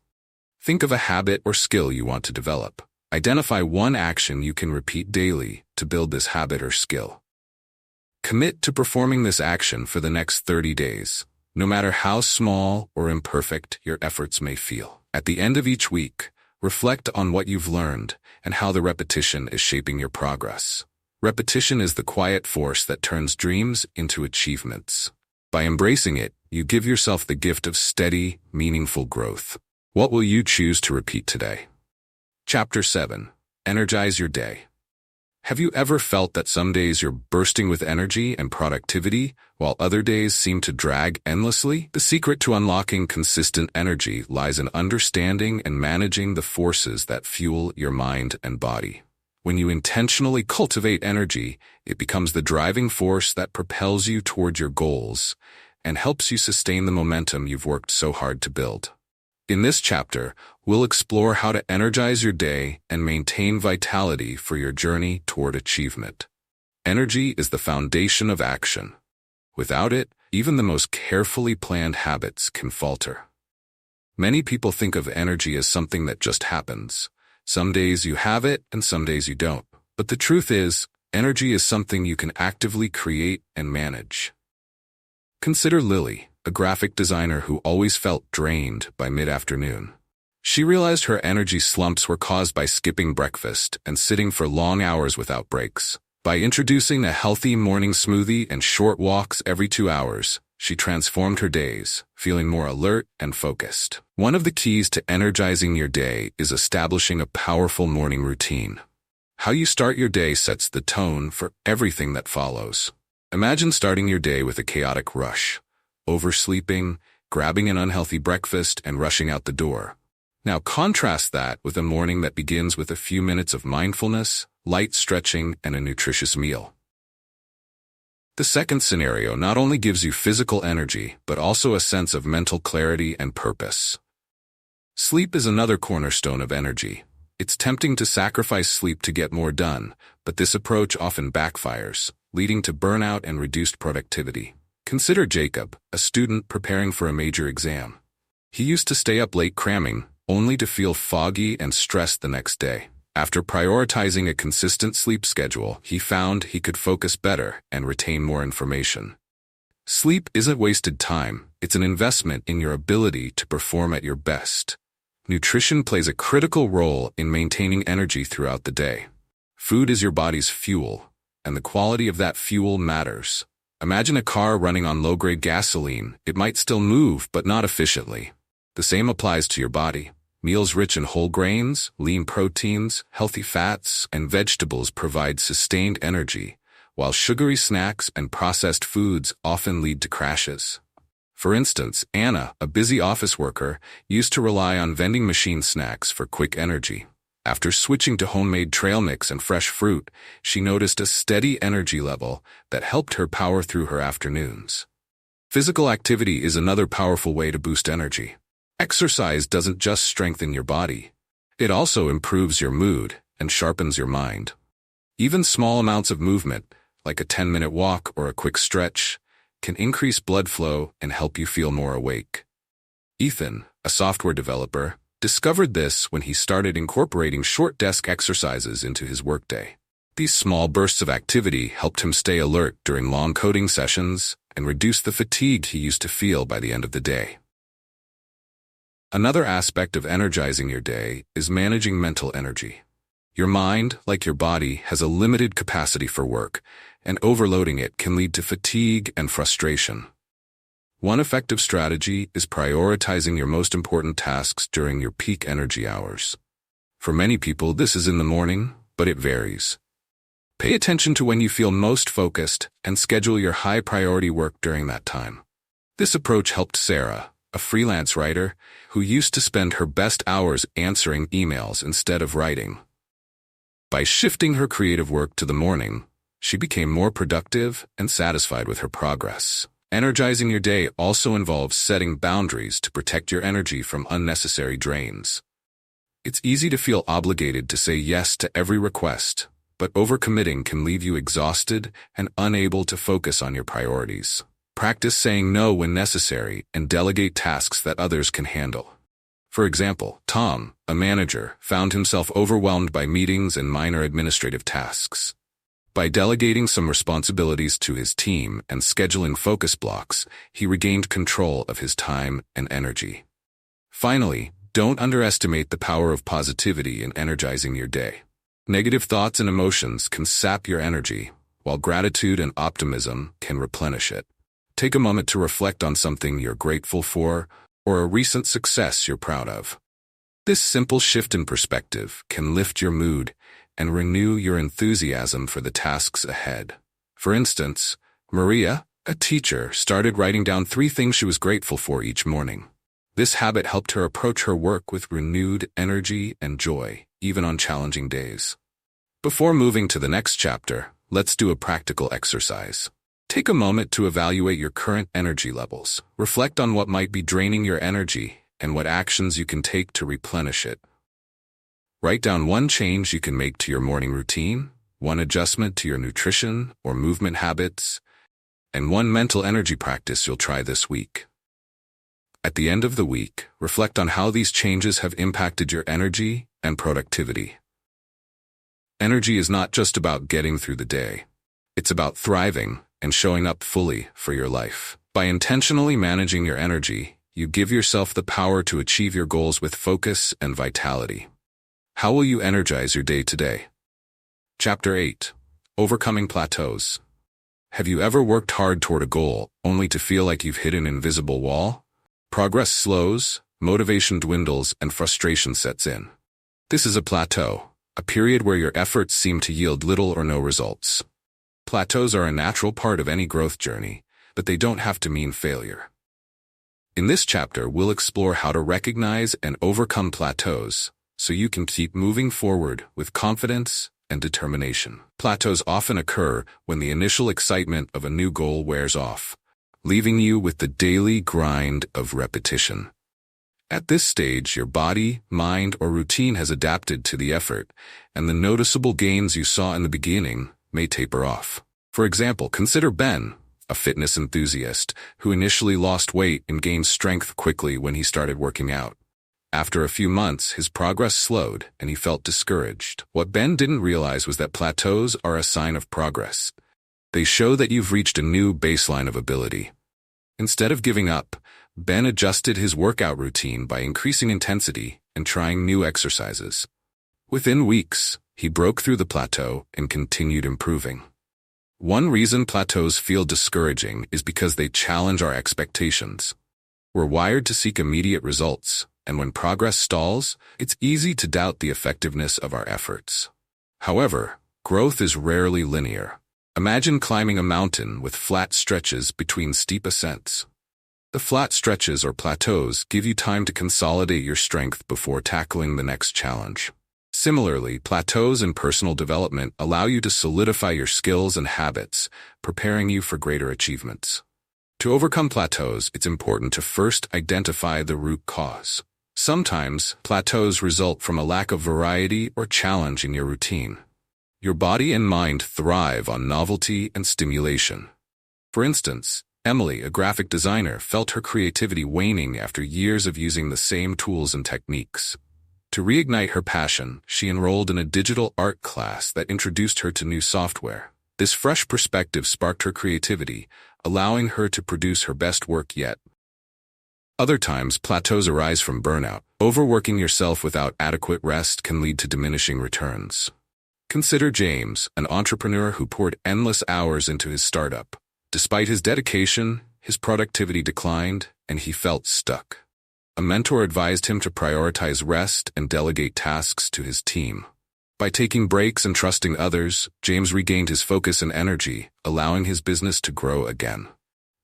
Think of a habit or skill you want to develop. Identify one action you can repeat daily to build this habit or skill. Commit to performing this action for the next 30 days, no matter how small or imperfect your efforts may feel. At the end of each week, reflect on what you've learned and how the repetition is shaping your progress. Repetition is the quiet force that turns dreams into achievements. By embracing it, you give yourself the gift of steady, meaningful growth. What will you choose to repeat today? Chapter 7. Energize your day. Have you ever felt that some days you're bursting with energy and productivity, while other days seem to drag endlessly? The secret to unlocking consistent energy lies in understanding and managing the forces that fuel your mind and body. When you intentionally cultivate energy, it becomes the driving force that propels you toward your goals and helps you sustain the momentum you've worked so hard to build. In this chapter, we'll explore how to energize your day and maintain vitality for your journey toward achievement. Energy is the foundation of action. Without it, even the most carefully planned habits can falter. Many people think of energy as something that just happens. Some days you have it and some days you don't. But the truth is, energy is something you can actively create and manage. Consider Lily, a graphic designer who always felt drained by mid-afternoon. She realized her energy slumps were caused by skipping breakfast and sitting for long hours without breaks. By introducing a healthy morning smoothie and short walks every 2 hours, she transformed her days, feeling more alert and focused. One of the keys to energizing your day is establishing a powerful morning routine. How you start your day sets the tone for everything that follows. Imagine starting your day with a chaotic rush, oversleeping, grabbing an unhealthy breakfast, and rushing out the door. Now contrast that with a morning that begins with a few minutes of mindfulness, light stretching, and a nutritious meal. The second scenario not only gives you physical energy, but also a sense of mental clarity and purpose. Sleep is another cornerstone of energy. It's tempting to sacrifice sleep to get more done, but this approach often backfires, leading to burnout and reduced productivity. Consider Jacob, a student preparing for a major exam. He used to stay up late cramming, only to feel foggy and stressed the next day. After prioritizing a consistent sleep schedule, he found he could focus better and retain more information. Sleep isn't wasted time, it's an investment in your ability to perform at your best. Nutrition plays a critical role in maintaining energy throughout the day. Food is your body's fuel, and the quality of that fuel matters. Imagine a car running on low-grade gasoline. It might still move, but not efficiently. The same applies to your body. Meals rich in whole grains, lean proteins, healthy fats, and vegetables provide sustained energy, while sugary snacks and processed foods often lead to crashes. For instance, Anna, a busy office worker, used to rely on vending machine snacks for quick energy. After switching to homemade trail mix and fresh fruit, she noticed a steady energy level that helped her power through her afternoons. Physical activity is another powerful way to boost energy. Exercise doesn't just strengthen your body. It also improves your mood and sharpens your mind. Even small amounts of movement, like a 10-minute walk or a quick stretch, can increase blood flow and help you feel more awake. Ethan, a software developer, discovered this when he started incorporating short desk exercises into his workday. These small bursts of activity helped him stay alert during long coding sessions and reduce the fatigue he used to feel by the end of the day. Another aspect of energizing your day is managing mental energy. Your mind, like your body, has a limited capacity for work, and overloading it can lead to fatigue and frustration. One effective strategy is prioritizing your most important tasks during your peak energy hours. For many people, this is in the morning, but it varies. Pay attention to when you feel most focused and schedule your high-priority work during that time. This approach helped Sarah, a freelance writer, who used to spend her best hours answering emails instead of writing. By shifting her creative work to the morning, she became more productive and satisfied with her progress. Energizing your day also involves setting boundaries to protect your energy from unnecessary drains. It's easy to feel obligated to say yes to every request, but overcommitting can leave you exhausted and unable to focus on your priorities. Practice saying no when necessary and delegate tasks that others can handle. For example, Tom, a manager, found himself overwhelmed by meetings and minor administrative tasks. By delegating some responsibilities to his team and scheduling focus blocks, he regained control of his time and energy. Finally, don't underestimate the power of positivity in energizing your day. Negative thoughts and emotions can sap your energy, while gratitude and optimism can replenish it. Take a moment to reflect on something you're grateful for or a recent success you're proud of. This simple shift in perspective can lift your mood and renew your enthusiasm for the tasks ahead. For instance, Maria, a teacher, started writing down 3 things she was grateful for each morning. This habit helped her approach her work with renewed energy and joy, even on challenging days. Before moving to the next chapter, let's do a practical exercise. Take a moment to evaluate your current energy levels. Reflect on what might be draining your energy and what actions you can take to replenish it. Write down 1 change you can make to your morning routine, 1 adjustment to your nutrition or movement habits, and 1 mental energy practice you'll try this week. At the end of the week, reflect on how these changes have impacted your energy and productivity. Energy is not just about getting through the day. It's about thriving and showing up fully for your life. By intentionally managing your energy, you give yourself the power to achieve your goals with focus and vitality. How will you energize your day today? Chapter 8. Overcoming Plateaus. Have you ever worked hard toward a goal, only to feel like you've hit an invisible wall? Progress slows, motivation dwindles, and frustration sets in. This is a plateau, a period where your efforts seem to yield little or no results. Plateaus are a natural part of any growth journey, but they don't have to mean failure. In this chapter, we'll explore how to recognize and overcome plateaus, so you can keep moving forward with confidence and determination. Plateaus often occur when the initial excitement of a new goal wears off, leaving you with the daily grind of repetition. At this stage, your body, mind, or routine has adapted to the effort, and the noticeable gains you saw in the beginning may taper off. For example, consider Ben, a fitness enthusiast who initially lost weight and gained strength quickly when he started working out. After a few months, his progress slowed and he felt discouraged. What Ben didn't realize was that plateaus are a sign of progress. They show that you've reached a new baseline of ability. Instead of giving up, Ben adjusted his workout routine by increasing intensity and trying new exercises. Within weeks, he broke through the plateau and continued improving. One reason plateaus feel discouraging is because they challenge our expectations. We're wired to seek immediate results, and when progress stalls, it's easy to doubt the effectiveness of our efforts. However, growth is rarely linear. Imagine climbing a mountain with flat stretches between steep ascents. The flat stretches or plateaus give you time to consolidate your strength before tackling the next challenge. Similarly, plateaus in personal development allow you to solidify your skills and habits, preparing you for greater achievements. To overcome plateaus, it's important to first identify the root cause. Sometimes, plateaus result from a lack of variety or challenge in your routine. Your body and mind thrive on novelty and stimulation. For instance, Emily, a graphic designer, felt her creativity waning after years of using the same tools and techniques. To reignite her passion, she enrolled in a digital art class that introduced her to new software. This fresh perspective sparked her creativity, allowing her to produce her best work yet. Other times, plateaus arise from burnout. Overworking yourself without adequate rest can lead to diminishing returns. Consider James, an entrepreneur who poured endless hours into his startup. Despite his dedication, his productivity declined, and he felt stuck. A mentor advised him to prioritize rest and delegate tasks to his team. By taking breaks and trusting others, James regained his focus and energy, allowing his business to grow again.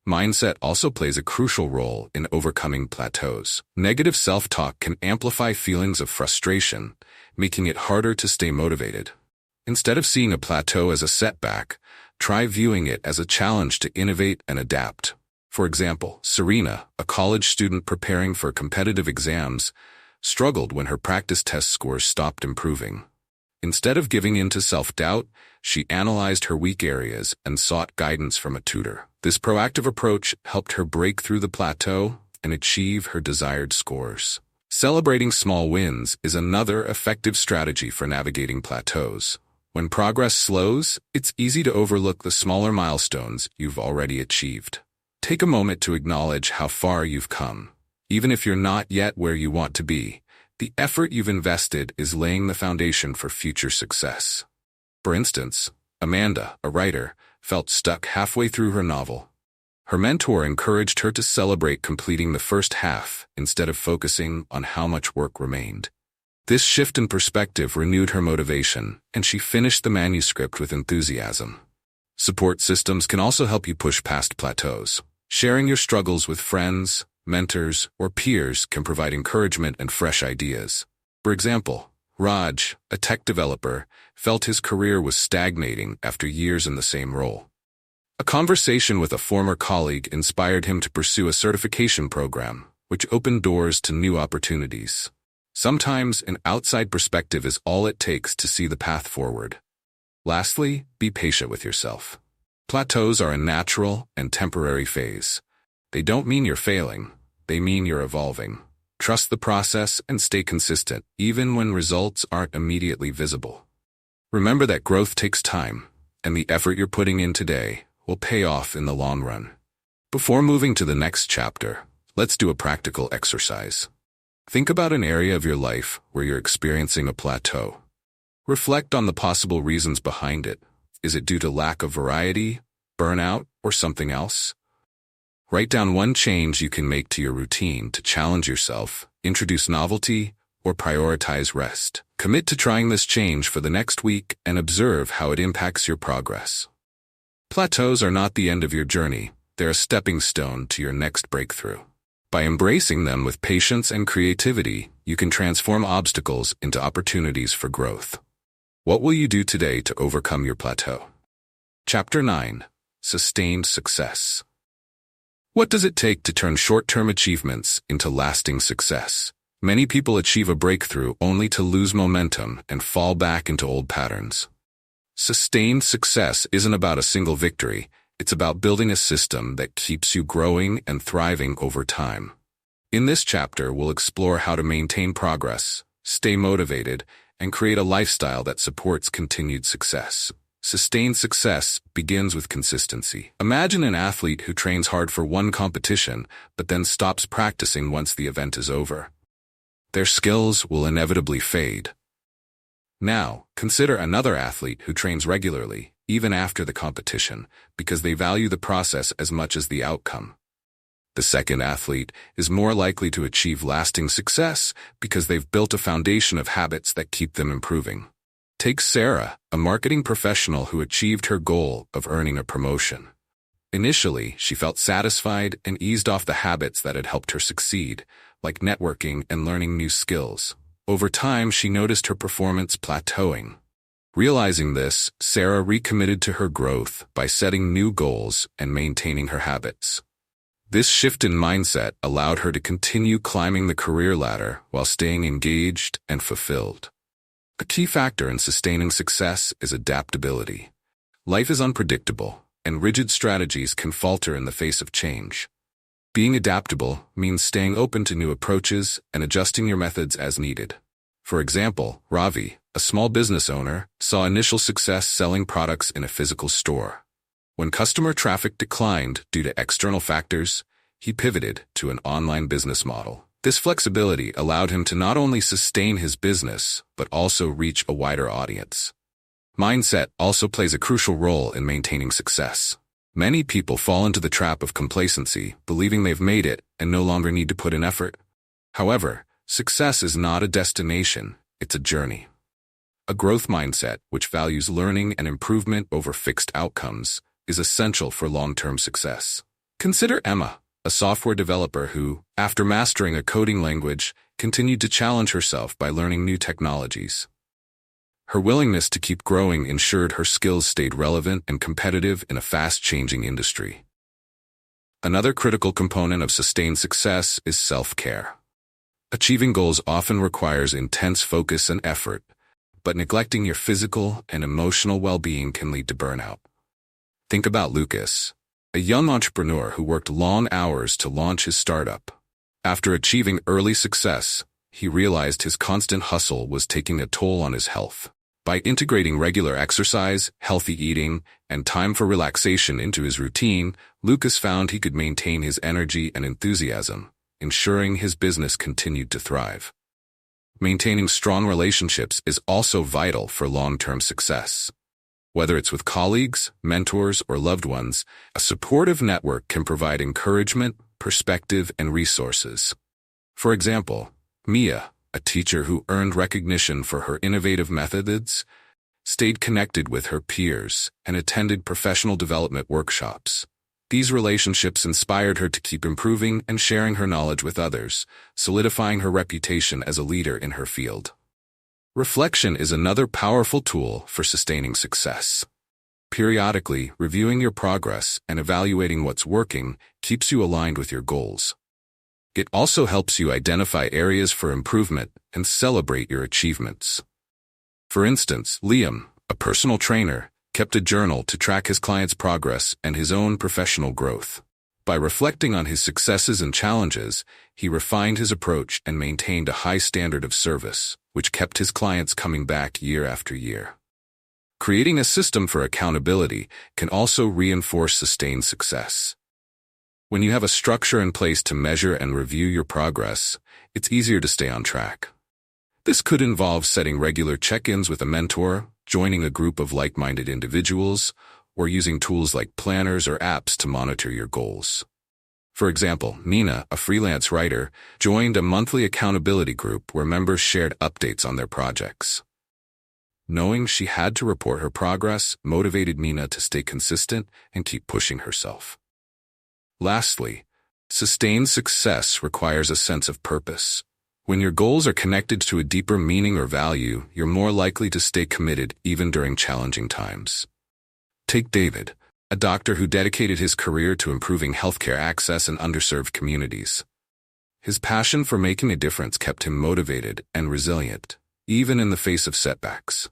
Mindset also plays a crucial role in overcoming plateaus. Negative self-talk can amplify feelings of frustration, making it harder to stay motivated. Instead of seeing a plateau as a setback, try viewing it as a challenge to innovate and adapt. For example, Serena, a college student preparing for competitive exams, struggled when her practice test scores stopped improving. Instead of giving in to self-doubt, she analyzed her weak areas and sought guidance from a tutor. This proactive approach helped her break through the plateau and achieve her desired scores. Celebrating small wins is another effective strategy for navigating plateaus. When progress slows, it's easy to overlook the smaller milestones you've already achieved. Take a moment to acknowledge how far you've come. Even if you're not yet where you want to be, the effort you've invested is laying the foundation for future success. For instance, Amanda, a writer, felt stuck halfway through her novel. Her mentor encouraged her to celebrate completing the first half instead of focusing on how much work remained. This shift in perspective renewed her motivation, and she finished the manuscript with enthusiasm. Support systems can also help you push past plateaus. Sharing your struggles with friends, mentors, or peers can provide encouragement and fresh ideas. For example, Raj, a tech developer, felt his career was stagnating after years in the same role. A conversation with a former colleague inspired him to pursue a certification program, which opened doors to new opportunities. Sometimes an outside perspective is all it takes to see the path forward. Lastly, be patient with yourself. Plateaus are a natural and temporary phase. They don't mean you're failing, they mean you're evolving. Trust the process and stay consistent, even when results aren't immediately visible. Remember that growth takes time, and the effort you're putting in today will pay off in the long run. Before moving to the next chapter, let's do a practical exercise. Think about an area of your life where you're experiencing a plateau. Reflect on the possible reasons behind it. Is it due to lack of variety, burnout, or something else? Write down one change you can make to your routine to challenge yourself, introduce novelty, or prioritize rest. Commit to trying this change for the next week and observe how it impacts your progress. Plateaus are not the end of your journey. They're a stepping stone to your next breakthrough. By embracing them with patience and creativity, you can transform obstacles into opportunities for growth. What will you do today to overcome your plateau? Chapter 9. Sustained Success. What does it take to turn short-term achievements into lasting success? Many people achieve a breakthrough only to lose momentum and fall back into old patterns. Sustained success isn't about a single victory. It's about building a system that keeps you growing and thriving over time. In this chapter, we'll explore how to maintain progress, stay motivated, and create a lifestyle that supports continued success. Sustained success begins with consistency. Imagine an athlete who trains hard for one competition, but then stops practicing once the event is over. Their skills will inevitably fade. Now, consider another athlete who trains regularly, even after the competition, because they value the process as much as the outcome. The second athlete is more likely to achieve lasting success because they've built a foundation of habits that keep them improving. Take Sarah, a marketing professional who achieved her goal of earning a promotion. Initially, she felt satisfied and eased off the habits that had helped her succeed, like networking and learning new skills. Over time, she noticed her performance plateauing. Realizing this, Sarah recommitted to her growth by setting new goals and maintaining her habits. This shift in mindset allowed her to continue climbing the career ladder while staying engaged and fulfilled. A key factor in sustaining success is adaptability. Life is unpredictable, and rigid strategies can falter in the face of change. Being adaptable means staying open to new approaches and adjusting your methods as needed. For example, Ravi, a small business owner, saw initial success selling products in a physical store. When customer traffic declined due to external factors, he pivoted to an online business model. This flexibility allowed him to not only sustain his business, but also reach a wider audience. Mindset also plays a crucial role in maintaining success. Many people fall into the trap of complacency, believing they've made it and no longer need to put in effort. However, success is not a destination, it's a journey. A growth mindset, which values learning and improvement over fixed outcomes, is essential for long-term success. Consider Emma, a software developer who, after mastering a coding language, continued to challenge herself by learning new technologies. Her willingness to keep growing ensured her skills stayed relevant and competitive in a fast-changing industry. Another critical component of sustained success is self-care. Achieving goals often requires intense focus and effort, but neglecting your physical and emotional well-being can lead to burnout. Think about Lucas, a young entrepreneur who worked long hours to launch his startup. After achieving early success, he realized his constant hustle was taking a toll on his health. By integrating regular exercise, healthy eating, and time for relaxation into his routine, Lucas found he could maintain his energy and enthusiasm, ensuring his business continued to thrive. Maintaining strong relationships is also vital for long-term success. Whether it's with colleagues, mentors, or loved ones, a supportive network can provide encouragement, perspective, and resources. For example, Mia, a teacher who earned recognition for her innovative methods, stayed connected with her peers and attended professional development workshops. These relationships inspired her to keep improving and sharing her knowledge with others, solidifying her reputation as a leader in her field. Reflection is another powerful tool for sustaining success. Periodically, reviewing your progress and evaluating what's working keeps you aligned with your goals. It also helps you identify areas for improvement and celebrate your achievements. For instance, Liam, a personal trainer, kept a journal to track his clients' progress and his own professional growth. By reflecting on his successes and challenges, he refined his approach and maintained a high standard of service, which kept his clients coming back year after year. Creating a system for accountability can also reinforce sustained success. When you have a structure in place to measure and review your progress, it's easier to stay on track. This could involve setting regular check-ins with a mentor, joining a group of like-minded individuals, or using tools like planners or apps to monitor your goals. For example, Nina, a freelance writer, joined a monthly accountability group where members shared updates on their projects. Knowing she had to report her progress motivated Nina to stay consistent and keep pushing herself. Lastly, sustained success requires a sense of purpose. When your goals are connected to a deeper meaning or value, you're more likely to stay committed even during challenging times. Take David, a doctor who dedicated his career to improving healthcare access in underserved communities. His passion for making a difference kept him motivated and resilient, even in the face of setbacks.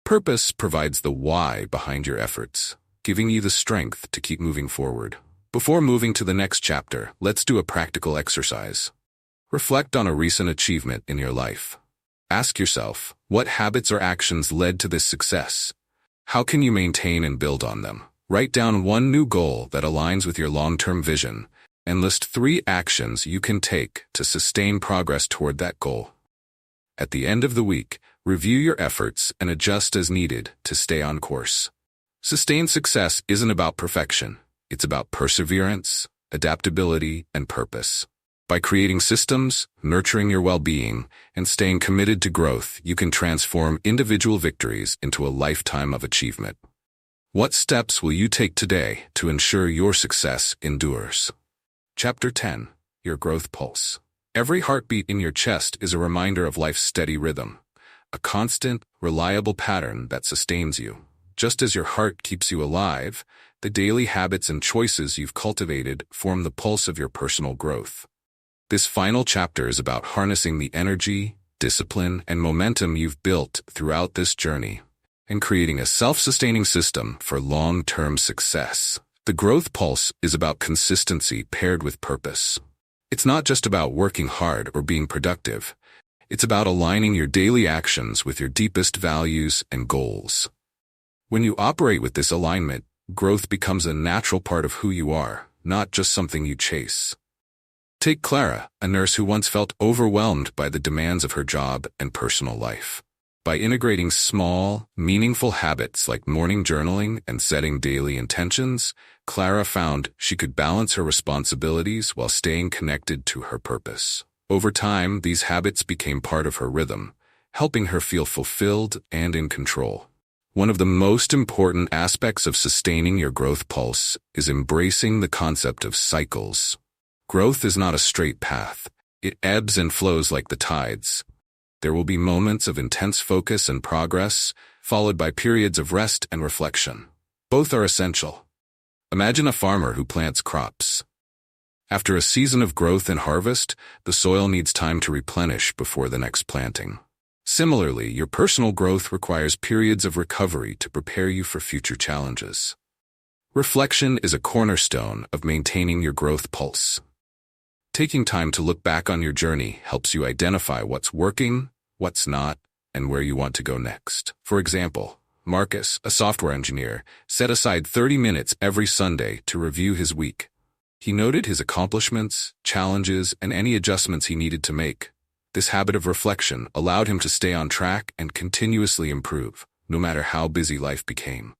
Purpose provides the why behind your efforts, giving you the strength to keep moving forward. Before moving to the next chapter, let's do a practical exercise. Reflect on a recent achievement in your life. Ask yourself, what habits or actions led to this success? How can you maintain and build on them? Write down one new goal that aligns with your long-term vision, and list 3 actions you can take to sustain progress toward that goal. At the end of the week, review your efforts and adjust as needed to stay on course. Sustained success isn't about perfection. It's about perseverance, adaptability, and purpose. By creating systems, nurturing your well-being, and staying committed to growth, you can transform individual victories into a lifetime of achievement. What steps will you take today to ensure your success endures? Chapter 10. Your Growth Pulse. Every heartbeat in your chest is a reminder of life's steady rhythm, a constant, reliable pattern that sustains you. Just as your heart keeps you alive, the daily habits and choices you've cultivated form the pulse of your personal growth. This final chapter is about harnessing the energy, discipline, and momentum you've built throughout this journey and creating a self-sustaining system for long-term success. The growth pulse is about consistency paired with purpose. It's not just about working hard or being productive. It's about aligning your daily actions with your deepest values and goals. When you operate with this alignment, growth becomes a natural part of who you are, not just something you chase. Take Clara, a nurse who once felt overwhelmed by the demands of her job and personal life. By integrating small, meaningful habits like morning journaling and setting daily intentions, Clara found she could balance her responsibilities while staying connected to her purpose. Over time, these habits became part of her rhythm, helping her feel fulfilled and in control. One of the most important aspects of sustaining your growth pulse is embracing the concept of cycles. Growth is not a straight path. It ebbs and flows like the tides. There will be moments of intense focus and progress, followed by periods of rest and reflection. Both are essential. Imagine a farmer who plants crops. After a season of growth and harvest, the soil needs time to replenish before the next planting. Similarly, your personal growth requires periods of recovery to prepare you for future challenges. Reflection is a cornerstone of maintaining your growth pulse. Taking time to look back on your journey helps you identify what's working, what's not, and where you want to go next. For example, Marcus, a software engineer, set aside 30 minutes every Sunday to review his week. He noted his accomplishments, challenges, and any adjustments he needed to make. This habit of reflection allowed him to stay on track and continuously improve, no matter how busy life became.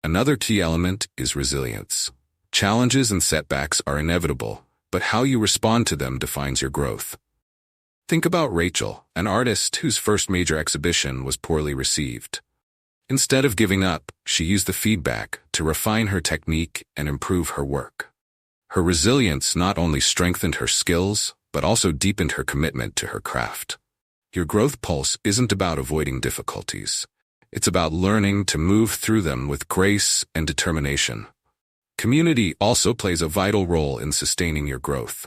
Another key element is resilience. Challenges and setbacks are inevitable, but how you respond to them defines your growth. Think about Rachel, an artist whose first major exhibition was poorly received. Instead of giving up, she used the feedback to refine her technique and improve her work. Her resilience not only strengthened her skills, but also deepened her commitment to her craft. Your growth pulse isn't about avoiding difficulties. It's about learning to move through them with grace and determination. Community also plays a vital role in sustaining your growth.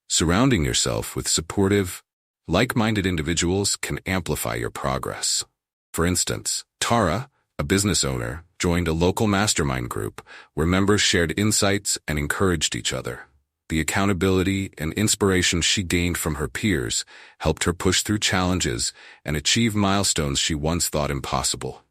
Surrounding yourself with supportive, like-minded individuals can amplify your progress. For instance, Tara, a business owner, joined a local mastermind group where members shared insights and encouraged each other. The accountability and inspiration she gained from her peers helped her push through challenges and achieve milestones she once thought impossible.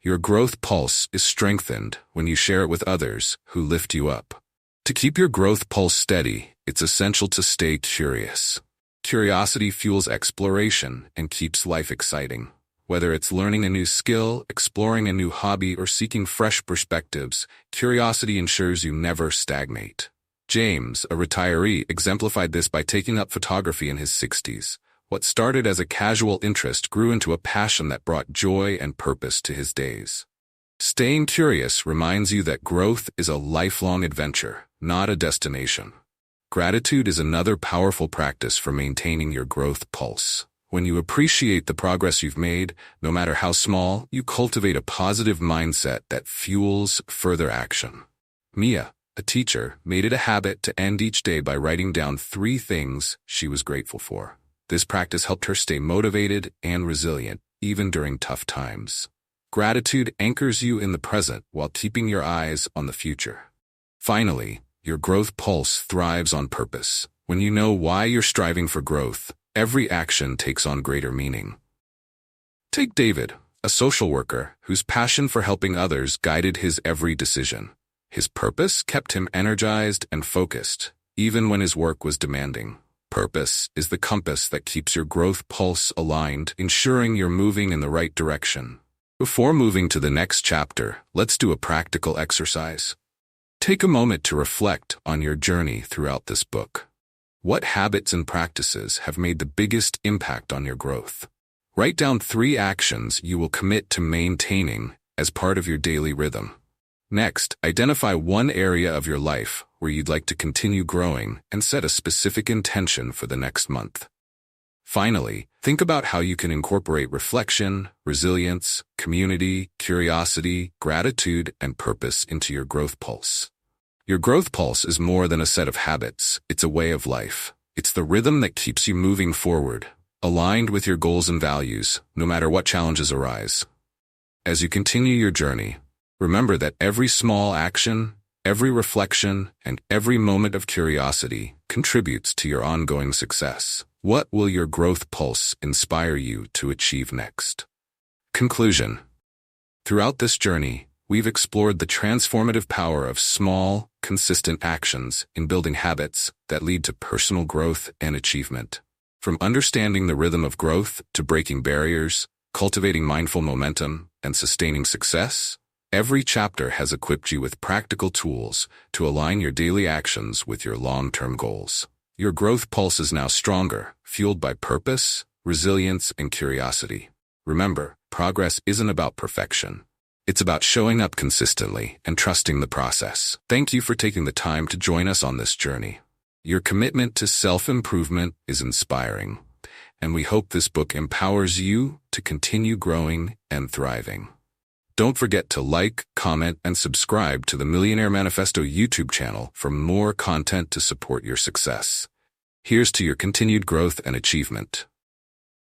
Your growth pulse is strengthened when you share it with others who lift you up. To keep your growth pulse steady, it's essential to stay curious. Curiosity fuels exploration and keeps life exciting. Whether it's learning a new skill, exploring a new hobby, or seeking fresh perspectives, curiosity ensures you never stagnate. James, a retiree, exemplified this by taking up photography in his 60s. What started as a casual interest grew into a passion that brought joy and purpose to his days. Staying curious reminds you that growth is a lifelong adventure, not a destination. Gratitude is another powerful practice for maintaining your growth pulse. When you appreciate the progress you've made, no matter how small, you cultivate a positive mindset that fuels further action. Mia, a teacher, made it a habit to end each day by writing down 3 things she was grateful for. This practice helped her stay motivated and resilient, even during tough times. Gratitude anchors you in the present while keeping your eyes on the future. Finally, your growth pulse thrives on purpose. When you know why you're striving for growth, every action takes on greater meaning. Take David, a social worker whose passion for helping others guided his every decision. His purpose kept him energized and focused, even when his work was demanding. Purpose is the compass that keeps your growth pulse aligned, ensuring you're moving in the right direction. Before moving to the next chapter, let's do a practical exercise. Take a moment to reflect on your journey throughout this book. What habits and practices have made the biggest impact on your growth? Write down 3 actions you will commit to maintaining as part of your daily rhythm. Next, identify one area of your life where you'd like to continue growing and set a specific intention for the next month. Finally, think about how you can incorporate reflection, resilience, community, curiosity, gratitude, and purpose into your growth pulse. Your growth pulse is more than a set of habits. It's a way of life. It's the rhythm that keeps you moving forward, aligned with your goals and values, no matter what challenges arise. As you continue your journey, remember that every small action, every reflection, and every moment of curiosity contributes to your ongoing success. What will your growth pulse inspire you to achieve next? Conclusion. Throughout this journey, we've explored the transformative power of small, consistent actions in building habits that lead to personal growth and achievement. From understanding the rhythm of growth to breaking barriers, cultivating mindful momentum, and sustaining success, every chapter has equipped you with practical tools to align your daily actions with your long-term goals. Your growth pulse is now stronger, fueled by purpose, resilience, and curiosity. Remember, progress isn't about perfection. It's about showing up consistently and trusting the process. Thank you for taking the time to join us on this journey. Your commitment to self-improvement is inspiring, and we hope this book empowers you to continue growing and thriving. Don't forget to like, comment, and subscribe to the Millionaire Manifesto YouTube channel for more content to support your success. Here's to your continued growth and achievement.